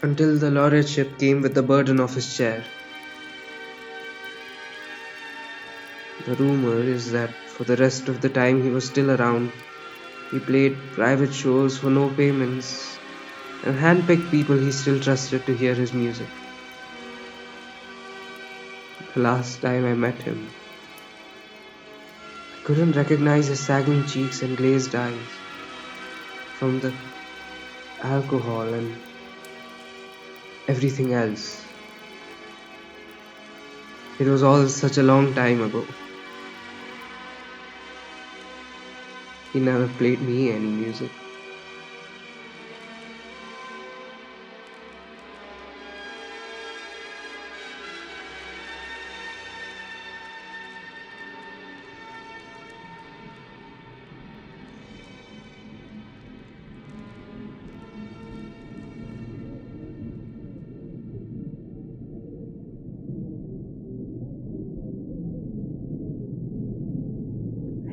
until the laureateship came with the burden of his chair. The rumor is that for the rest of the time he was still around, he played private shows for no payments and handpicked people he still trusted to hear his music. The last time I met him, I couldn't recognize his sagging cheeks and glazed eyes from the alcohol and everything else. It was all such a long time ago. He never played me any music.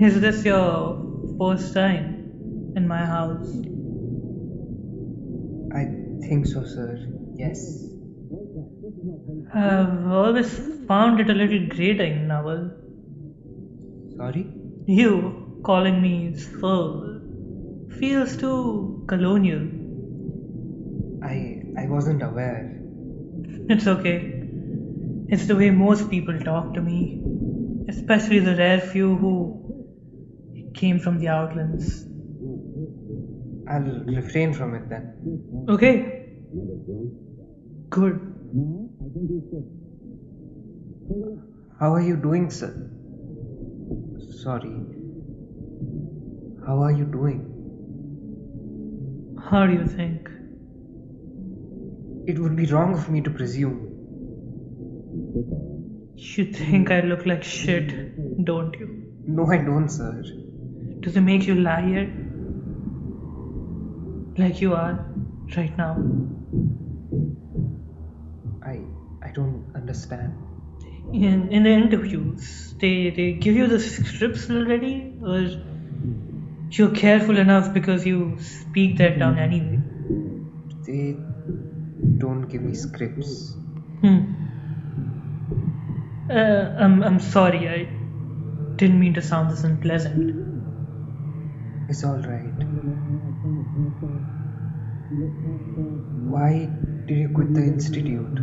Is this your first time in my house?
I think so, sir. Yes.
I've always found it a little grating, Naval.
Sorry?
You calling me sir feels too colonial.
I wasn't aware.
It's okay. It's the way most people talk to me, especially the rare few who came from the outlands.
I'll refrain from it then.
Okay. Good.
How are you doing, sir? Sorry. How are you doing?
How do you think?
It would be wrong of me to presume.
You think I look like shit, don't you?
No, I don't, sir.
Does it make you lie here? Like you are right now?
I don't understand.
In the interviews, they give you the scripts already, or you're careful enough because you speak that tongue anyway?
They don't give me scripts.
I'm sorry, I didn't mean to sound this unpleasant.
It's alright. Why did you quit the institute?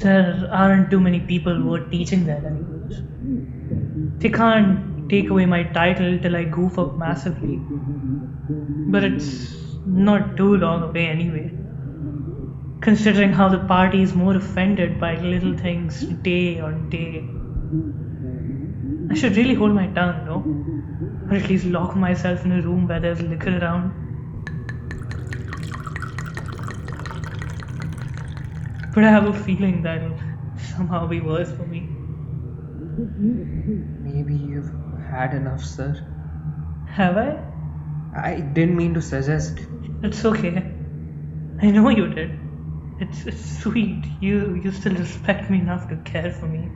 There aren't too many people who are teaching that language. They can't take away my title till I goof up massively. But it's not too long away anyway. Considering how the party is more offended by little things day on day. I should really hold my tongue, no? Or at least lock myself in a room where there's liquor around. But I have a feeling that it'll somehow be worse for me.
Maybe you've had enough, sir.
Have I?
I didn't mean to suggest.
It's okay. I know you did. It's sweet. You still respect me enough to care for me.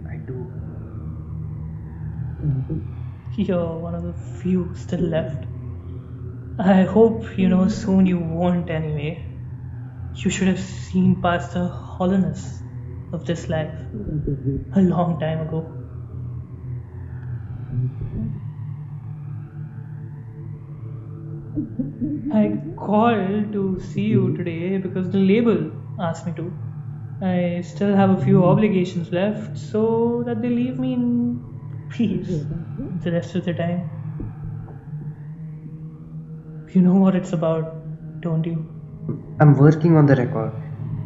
I do.
You're one of the few still left. I hope soon you won't anyway. You should have seen past the hollowness of this life a long time ago. I called to see you today because the label asked me to. I still have a few obligations left, so that they leave me in peace the rest of the time. You know what it's about, don't you?
I'm working on the record.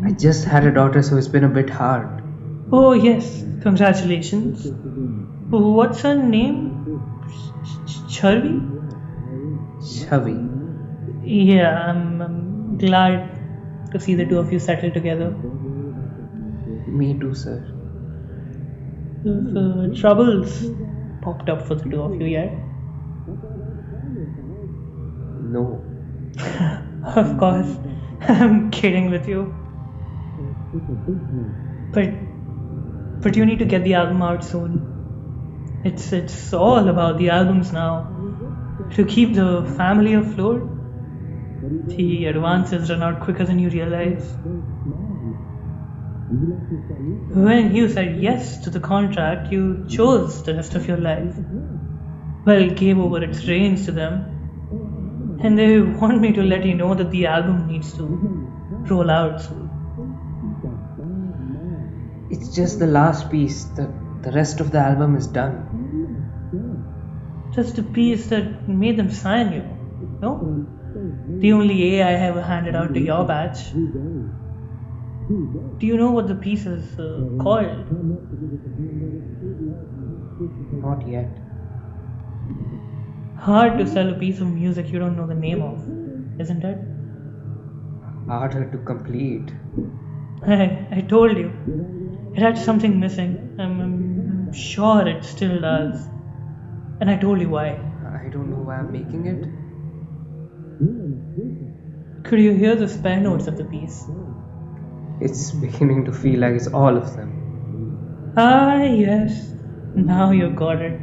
I just had a daughter, so it's been a bit hard.
Oh, yes, congratulations. What's her name? Charvi?
Chavi.
Yeah, I'm glad to see the two of you settle together.
Me too, sir.
Troubles popped up for the two of you yet?
No.
Of course, I'm kidding with you. But you need to get the album out soon. It's all about the albums now. To keep the family afloat, the advances run out quicker than you realize. When you said yes to the contract, you chose the rest of your life. Well, gave over its reins to them. And they want me to let you know that the album needs to roll out soon.
It's just the last piece. The rest of the album is done.
Just the piece that made them sign you, no? The only A I ever handed out to your batch. Do you know what the piece is called?
Not yet.
Hard to sell a piece of music you don't know the name of, isn't it?
Harder to complete.
I told you. It had something missing. I'm sure it still does. And I told you why.
I don't know why I'm making it.
Could you hear the spare notes of the piece?
It's beginning to feel like it's all of them.
Ah, yes. Now you got it.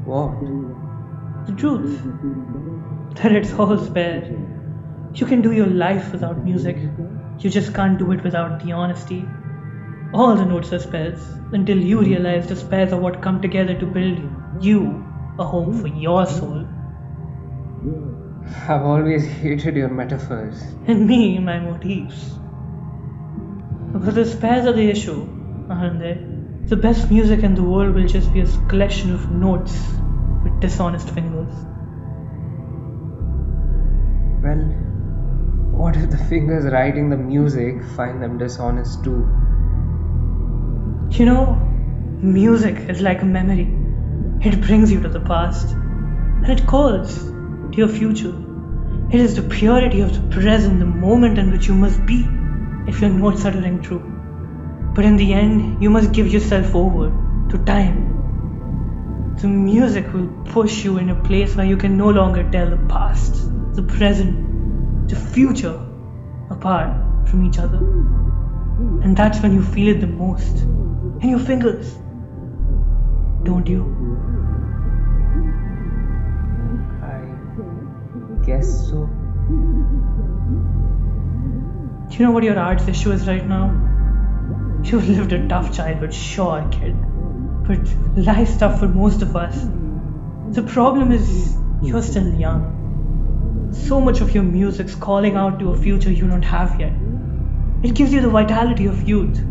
What?
The truth. That it's all spare. You can do your life without music. You just can't do it without the honesty. All the notes are spares until you realize the spares are what come together to build you a home for your soul.
I've always hated your metaphors.
And me, my motifs. Because the spares are the issue, aren't they? The best music in the world will just be a collection of notes with dishonest fingers.
Well, what if the fingers writing the music find them dishonest too?
You know, music is like a memory. It brings you to the past, and it calls to your future. It is the purity of the present, the moment in which you must be if your notes are to ring true. But in the end, you must give yourself over to time. The music will push you in a place where you can no longer tell the past, the present, the future apart from each other. And that's when you feel it the most. In your fingers. Don't you?
I guess so.
Do you know what your art's issue is right now? You've lived a tough childhood, sure, kid. But life's tough for most of us. The problem is you're still young. So much of your music's calling out to a future you don't have yet. It gives you the vitality of youth.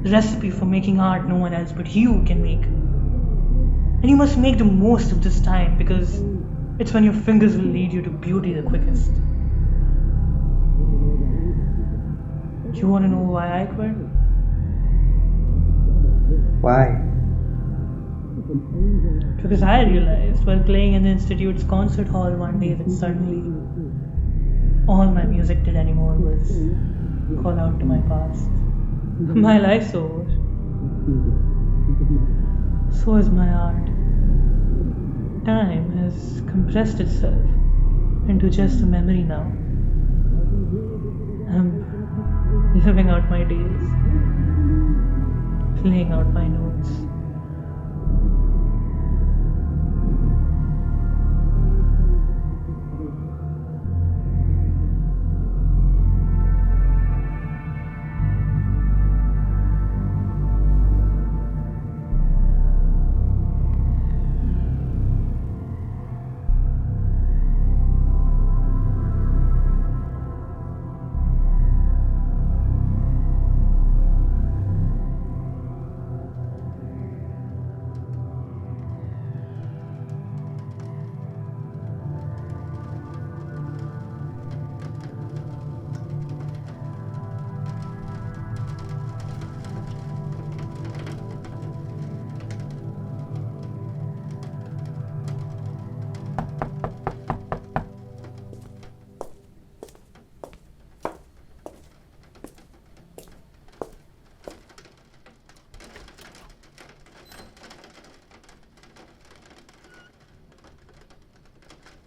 The recipe for making art no one else but you can make. And you must make the most of this time because it's when your fingers will lead you to beauty the quickest. You want to know why I quit?
Why?
Because I realized while playing in the Institute's concert hall one day that suddenly all my music did anymore was call out to my past. My life's over. So is my art. Time has compressed itself into just a memory now. I'm living out my days, laying out my notes.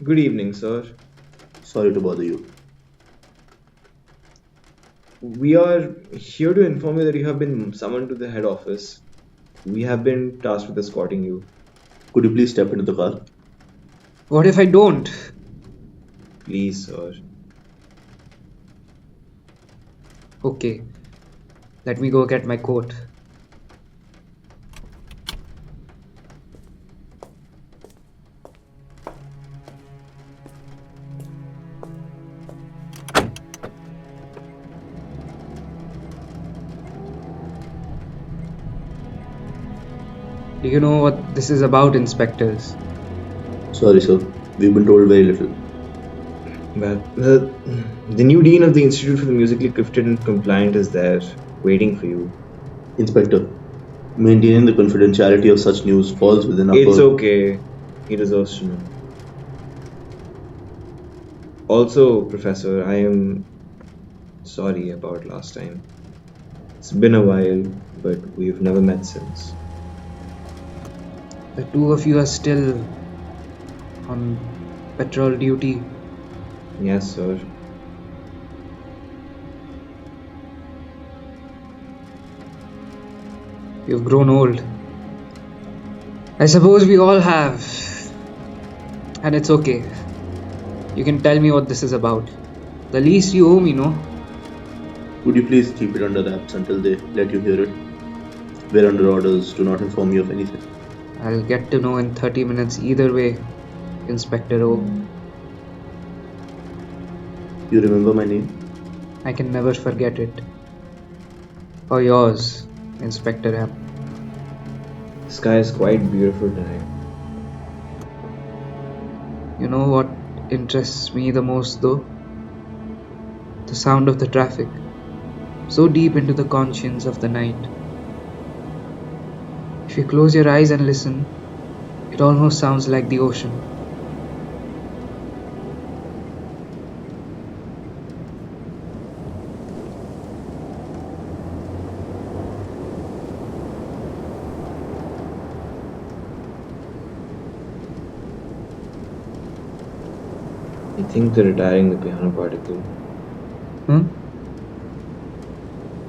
Good evening, sir.
Sorry to bother you.
We are here to inform you that you have been summoned to the head office. We have been tasked with escorting you.
Could you please step into the car?
What if I don't? Please, sir. Okay, let me go get my coat. Do you know what this is about, inspectors?
Sorry, sir. We've been told very little.
Well, the new dean of the Institute for the Musically Gifted and Compliant is there, waiting for you.
Inspector, maintaining the confidentiality of such news falls within our
It's okay. He deserves to know. Also, Professor, I am sorry about last time. It's been a while, but we've never met since. The two of you are still on patrol duty? Yes, sir. You've grown old. I suppose we all have. And it's okay. You can tell me what this is about. The least you owe me, no?
Would you please keep it under wraps until they let you hear it? We're under orders to not inform you of anything.
I'll get to know in 30 minutes either way, Inspector O.
You remember my name?
I can never forget it. Or yours, Inspector M. The sky is quite beautiful tonight. You know what interests me the most though? The sound of the traffic, so deep into the conscience of the night. If you close your eyes and listen, it almost sounds like the ocean. I think they're retiring the piano particle.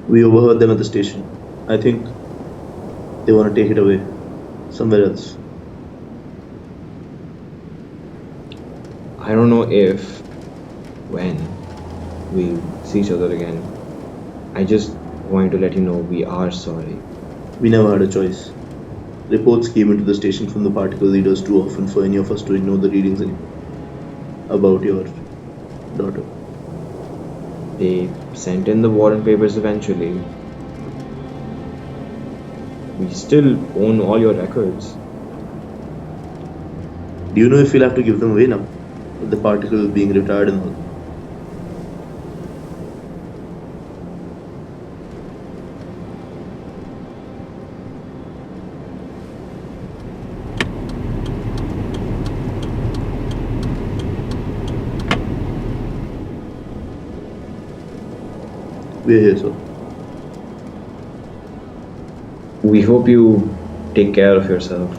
We overheard them at the station. I think they want to take it away. Somewhere else.
I don't know if, when, we'll see each other again. I just wanted to let you know we are sorry.
We never had a choice. Reports came into the station from the particle leaders too often for any of us to ignore the readings anymore. About your daughter.
They sent in the warrant papers eventually. We still own all your records.
Do you know if we'll have to give them away now? With the particle being retired and all. We're here, sir.
We hope you take care of yourself.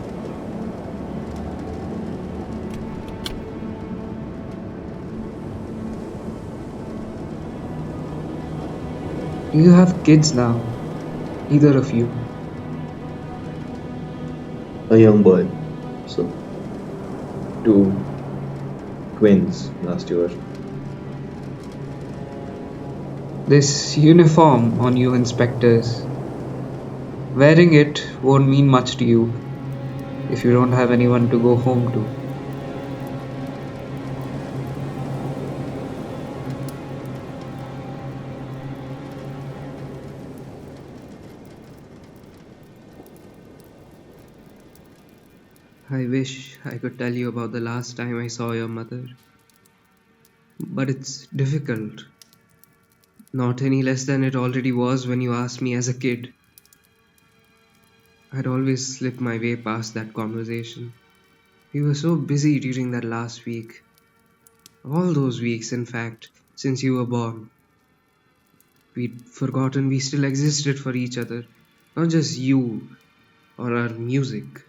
Do you have kids now? Either of you?
A young boy, so.
2 twins last year. This uniform on you inspectors. Wearing it won't mean much to you if you don't have anyone to go home to. I wish I could tell you about the last time I saw your mother. But it's difficult. Not any less than it already was when you asked me as a kid. I'd always slip my way past that conversation. We were so busy during that last week. All those weeks, in fact, since you were born. We'd forgotten we still existed for each other. Not just you or our music.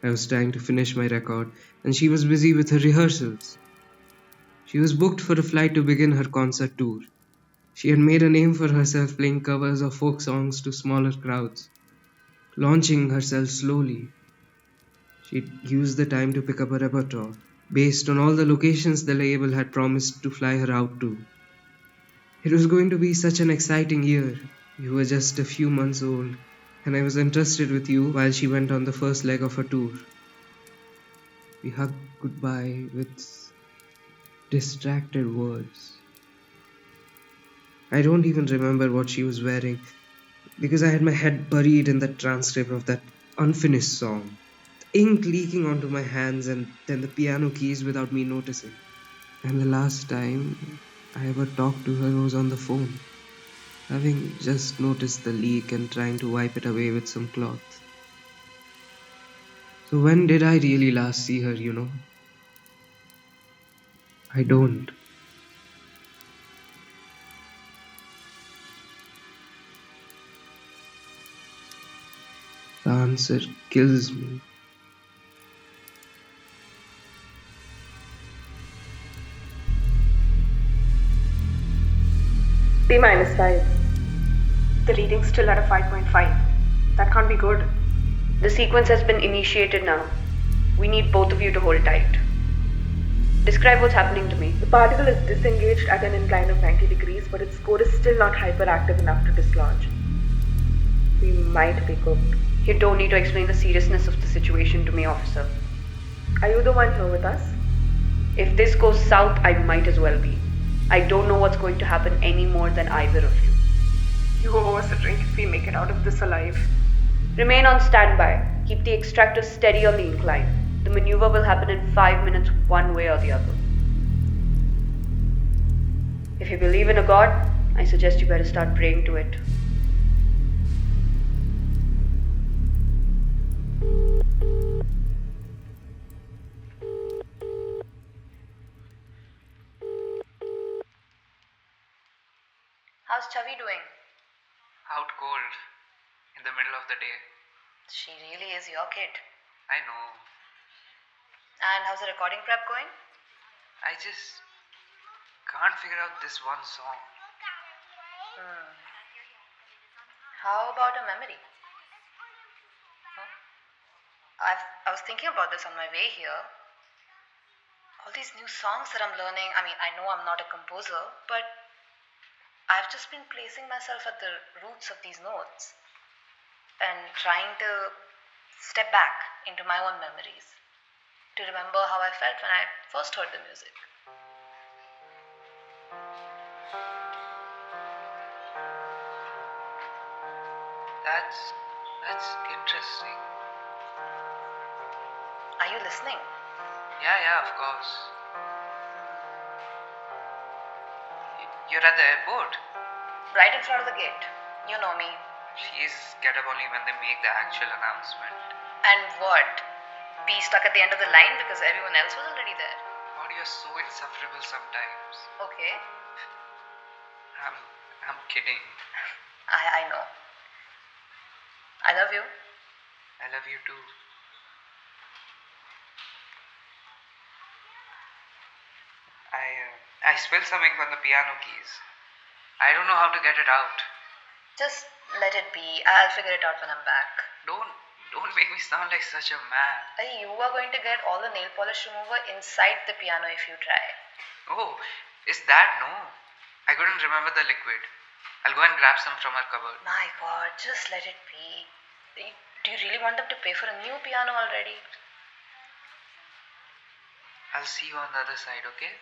I was trying to finish my record, and she was busy with her rehearsals. She was booked for a flight to begin her concert tour. She had made a name for herself playing covers of folk songs to smaller crowds, launching herself slowly. She'd used the time to pick up a repertoire based on all the locations the label had promised to fly her out to. It was going to be such an exciting year. You were just a few months old, and I was entrusted with you while she went on the first leg of her tour. We hugged goodbye with distracted words. I don't even remember what she was wearing because I had my head buried in the transcript of that unfinished song. The ink leaking onto my hands and then the piano keys without me noticing. And the last time I ever talked to her was on the phone, having just noticed the leak and trying to wipe it away with some cloth. So when did I really last see her? I don't. The answer kills me.
D-5. The reading's still at a 5.5. That can't be good.
The sequence has been initiated now. We need both of you to hold tight. Describe what's happening to me.
The particle is disengaged at an incline of 90 degrees, but its core is still not hyperactive enough to dislodge. We might be cooked.
You don't need to explain the seriousness of the situation to me, officer.
Are you the one here with us?
If this goes south, I might as well be. I don't know what's going to happen any more than either of you.
You owe us a drink if we make it out of this alive.
Remain on standby. Keep the extractor steady on the incline. The maneuver will happen in 5 minutes, one way or the other. If you believe in a god, I suggest you better start praying to it.
How's Chavi doing?
Out cold. In the middle of the day.
She really is your kid.
I know.
And how's the recording prep going?
I just can't figure out this one song.
How about a memory? I was thinking about this on my way here. All these new songs that I'm learning, I know I'm not a composer, but I've just been placing myself at the roots of these notes and trying to step back into my own memories to remember how I felt when I first heard the music.
That's interesting.
Are you listening?
Yeah, of course. You're at the airport?
Right in front of the gate. You know me.
Please get up only when they make the actual announcement.
And what? Be stuck at the end of the line because everyone else was already there?
God, you're so insufferable sometimes.
Okay.
I'm kidding.
I know. I love you.
I love you too. I spilled some ink on the piano keys. I don't know how to get it out.
Just let it be. I'll figure it out when I'm back.
Don't make me sound like such a man.
Hey, you are going to get all the nail polish remover inside the piano if you try.
Oh, is that no? I couldn't remember the liquid. I'll go and grab some from our cupboard.
My God, just let it be. Do you really want them to pay for a new piano already?
I'll see you on the other side, okay?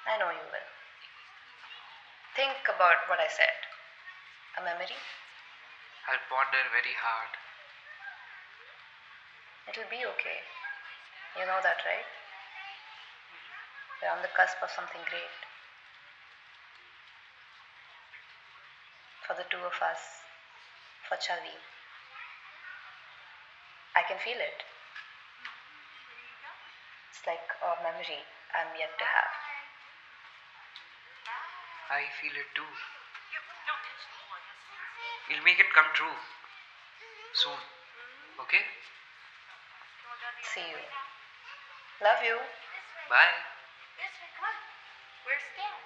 I know you will. Think about what I said. A memory?
I'll ponder very hard.
It'll be okay. You know that, right? We're on the cusp of something great. For the two of us. For Chavi. I can feel it. It's like a memory I'm yet to have.
I feel it too. We'll make it come true. Soon. Okay?
See you. Love you.
Bye.
We're scared.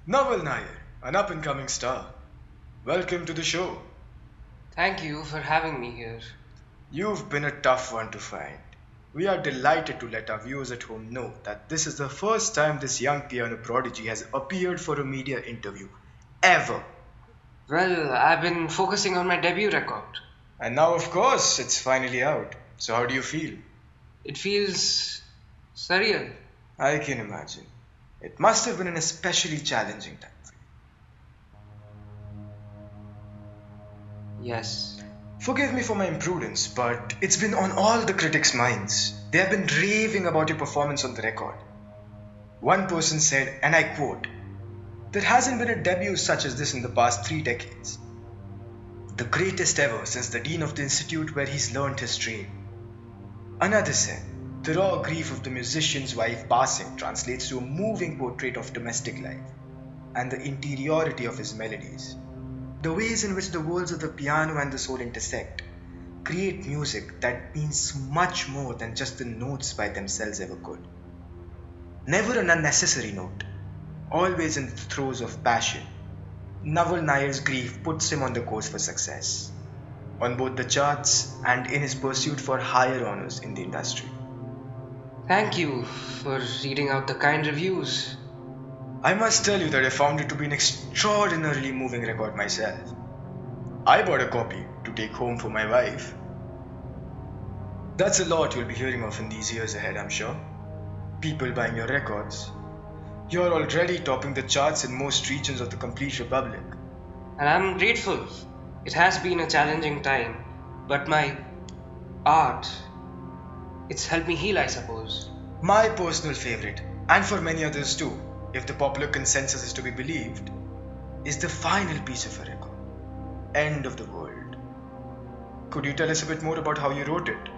Naval Nayar, an up-and-coming star. Welcome to the show.
Thank you for having me here.
You've been a tough one to find. We are delighted to let our viewers at home know that this is the first time this young piano prodigy has appeared for a media interview. Ever.
Well, I've been focusing on my debut record.
And now, of course, it's finally out. So how do you feel?
It feels surreal.
I can imagine. It must have been an especially challenging time for you.
Yes.
Forgive me for my imprudence, but it's been on all the critics' minds. They have been raving about your performance on the record. One person said, and I quote, "There hasn't been a debut such as this in the past 3 decades. The greatest ever since the dean of the institute where he's learned his trade." Another said, "The raw grief of the musician's wife passing translates to a moving portrait of domestic life and the interiority of his melodies. The ways in which the worlds of the piano and the soul intersect create music that means much more than just the notes by themselves ever could. Never an unnecessary note, always in the throes of passion. Naval Nayar's grief puts him on the course for success, on both the charts and in his pursuit for higher honors in the industry."
Thank you for reading out the kind reviews.
I must tell you that I found it to be an extraordinarily moving record myself. I bought a copy to take home for my wife. That's a lot you'll be hearing of in these years ahead, I'm sure. People buying your records. You're already topping the charts in most regions of the complete republic.
And I'm grateful. It has been a challenging time, but my art, it's helped me heal, I suppose.
My personal favorite, and for many others too, if the popular consensus is to be believed, is the final piece of a record, End of the World. Could you tell us a bit more about how you wrote it?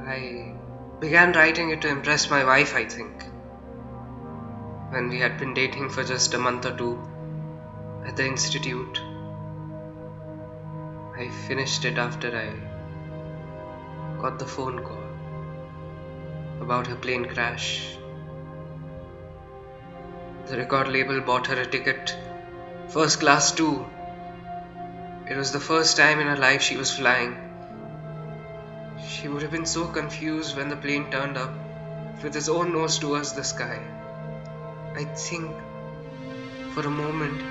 I began writing it to impress my wife, I think. When we had been dating for just a month or 2 at the institute. I finished it after I got the phone call about her plane crash. The record label bought her a ticket, first class too. It was the first time in her life she was flying. She would have been so confused when the plane turned up, with its own nose towards the sky. I think, for a moment,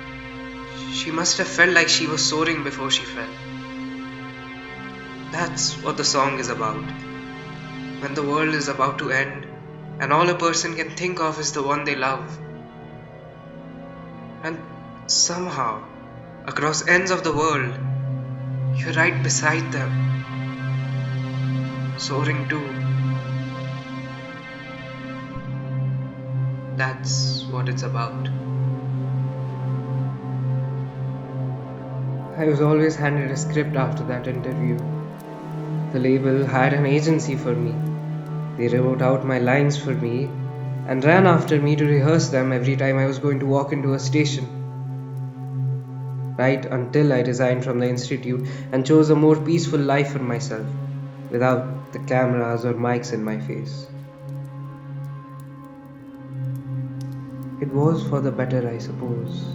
she must have felt like she was soaring before she fell. That's what the song is about. When the world is about to end, and all a person can think of is the one they love. And somehow, across ends of the world, you're right beside them, soaring too. That's what it's about. I was always handed a script after that interview. The label hired an agency for me. They wrote out my lines for me and ran after me to rehearse them every time I was going to walk into a station. Right until I resigned from the institute and chose a more peaceful life for myself, without the cameras or mics in my face. It was for the better, I suppose.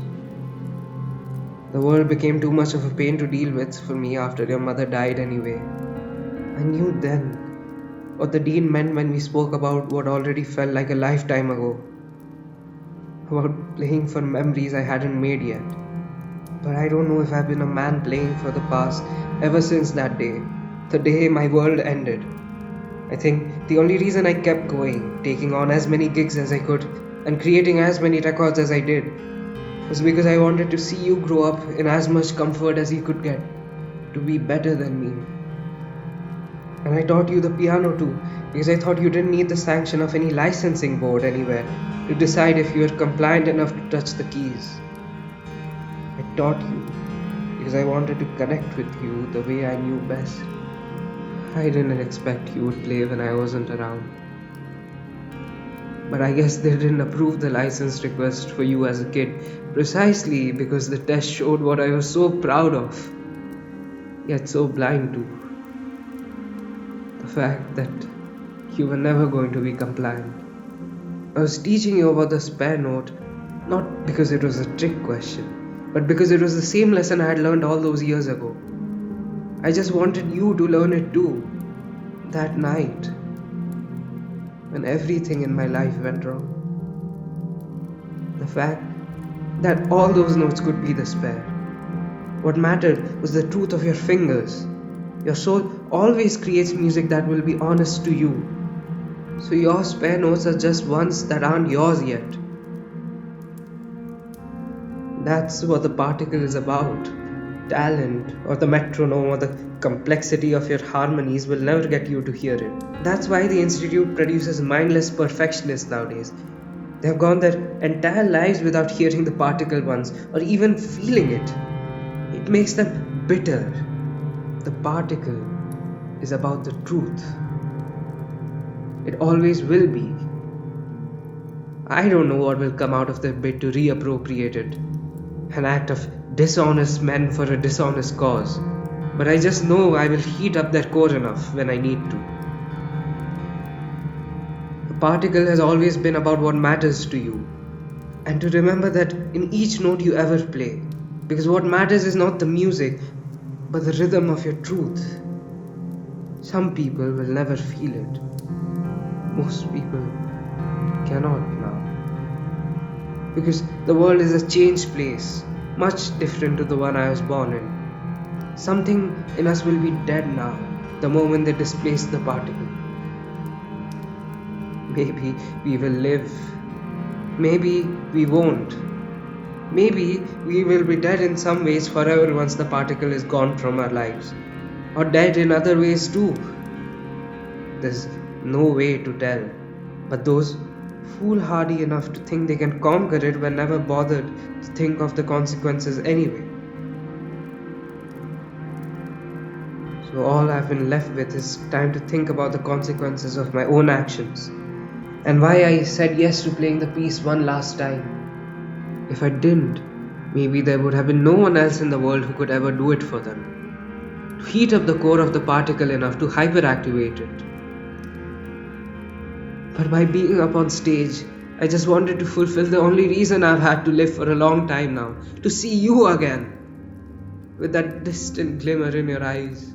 The world became too much of a pain to deal with for me after your mother died anyway. I knew then what the dean meant when we spoke about what already felt like a lifetime ago. About playing for memories I hadn't made yet. But I don't know if I've been a man playing for the past ever since that day. The day my world ended. I think the only reason I kept going, taking on as many gigs as I could, and creating as many records as I did, was because I wanted to see you grow up in as much comfort as you could get, to be better than me. And I taught you the piano too, because I thought you didn't need the sanction of any licensing board anywhere to decide if you were compliant enough to touch the keys. I taught you because I wanted to connect with you the way I knew best. I didn't expect you would play when I wasn't around. But I guess they didn't approve the license request for you as a kid, precisely because the test showed what I was so proud of, yet so blind to. The fact that you were never going to be compliant. I was teaching you about the spare note, not because it was a trick question, but because it was the same lesson I had learned all those years ago. I just wanted you to learn it too, that night, when everything in my life went wrong. The fact that all those notes could be the spare. What mattered was the truth of your fingers. Your soul always creates music that will be honest to you. So your spare notes are just ones that aren't yours yet. That's what the particle is about. Talent, or the metronome, or the complexity of your harmonies will never get you to hear it. That's why the Institute produces mindless perfectionists nowadays. They have gone their entire lives without hearing the particle once, or even feeling it. It makes them bitter. The particle is about the truth. It always will be. I don't know what will come out of their bid to reappropriate it. An act of dishonest men for a dishonest cause. But I just know I will heat up their core enough when I need to. The particle has always been about what matters to you. And to remember that in each note you ever play. Because what matters is not the music, but the rhythm of your truth. Some people will never feel it. Most people cannot now. Because the world is a changed place, much different to the one I was born in. Something in us will be dead now, the moment they displace the particle. Maybe we will live. Maybe we won't. Maybe we will be dead in some ways forever once the particle is gone from our lives. Or dead in other ways too. There's no way to tell. But those foolhardy enough to think they can conquer it were never bothered to think of the consequences anyway. So all I've been left with is time to think about the consequences of my own actions. And why I said yes to playing the piece one last time. If I didn't, maybe there would have been no one else in the world who could ever do it for them. To heat up the core of the particle enough to hyperactivate it. But by being up on stage, I just wanted to fulfill the only reason I've had to live for a long time now. To see you again. With that distant glimmer in your eyes.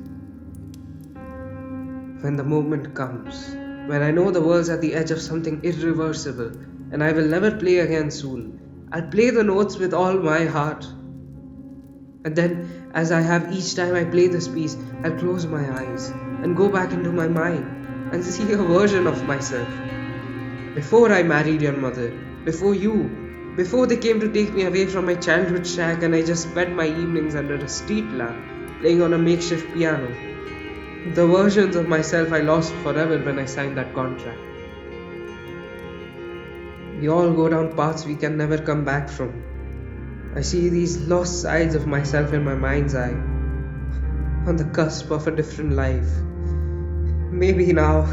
when the moment comes, when I know the world's at the edge of something irreversible and I will never play again soon, I'll play the notes with all my heart. And then, as I have each time I play this piece, I'll close my eyes and go back into my mind and see a version of myself. Before I married your mother, before you, before they came to take me away from my childhood shack and I just spent my evenings under a street lamp playing on a makeshift piano. The versions of myself I lost forever when I signed that contract. We all go down paths we can never come back from. I see these lost sides of myself in my mind's eye, on the cusp of a different life. Maybe now,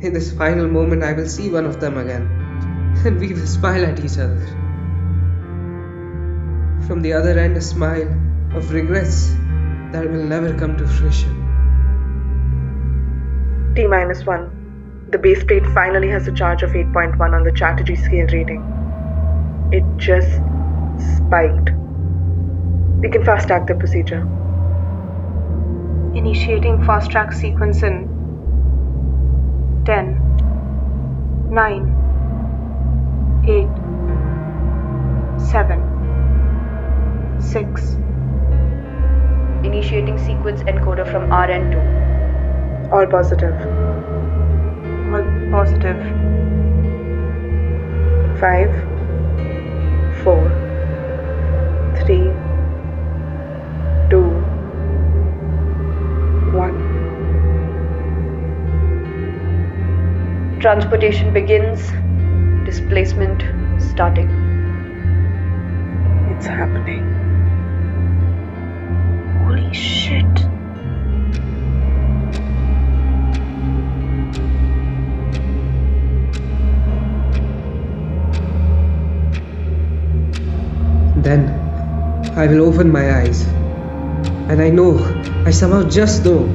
in this final moment, I will see one of them again, and we will smile at each other. From the other end, a smile of regrets that will never come to fruition.
T-1. The base plate finally has a charge of 8.1 on the Chatterjee scale rating. It just spiked. We can fast track the procedure. Initiating fast track sequence in 10, 9, 8, 7, 6.
Initiating sequence encoder from RN2.
All positive. All positive. 5, 4, 3, 2, 1.
Transportation begins. Displacement starting.
It's happening. Holy shit.
Then I will open my eyes, and I know, I somehow just know,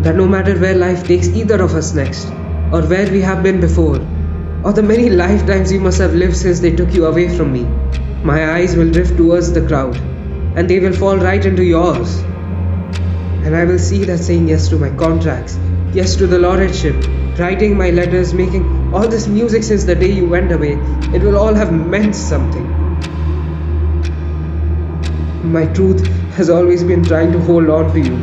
that no matter where life takes either of us next, or where we have been before, or the many lifetimes you must have lived since they took you away from me, my eyes will drift towards the crowd, and they will fall right into yours. And I will see that saying yes to my contracts, yes to the laureateship, writing my letters, making all this music since the day you went away, it will all have meant something. My truth has always been trying to hold on to you.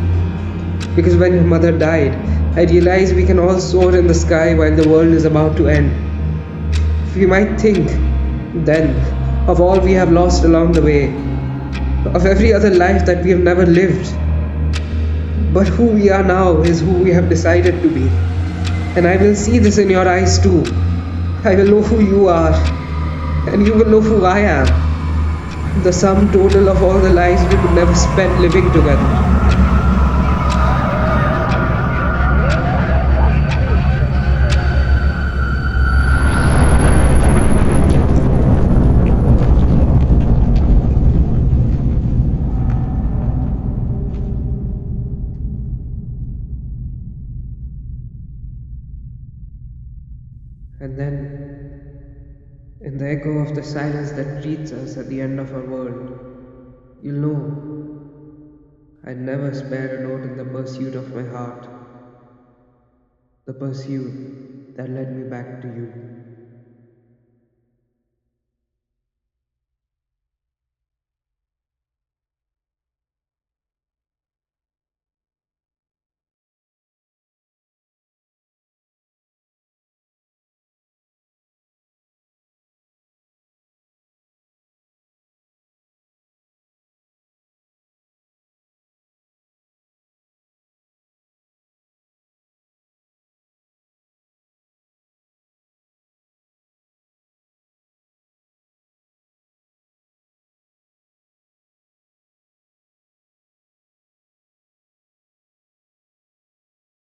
Because when your mother died, I realized we can all soar in the sky while the world is about to end. We might think, then, of all we have lost along the way, of every other life that we have never lived. But who we are now is who we have decided to be. And I will see this in your eyes too. I will know who you are, and you will know who I am. The sum total of all the lives we could never spend living together. And then, in the echo of the silence that greets us at the end of our world, you'll know I'd never spare a note in the pursuit of my heart, the pursuit that led me back to you.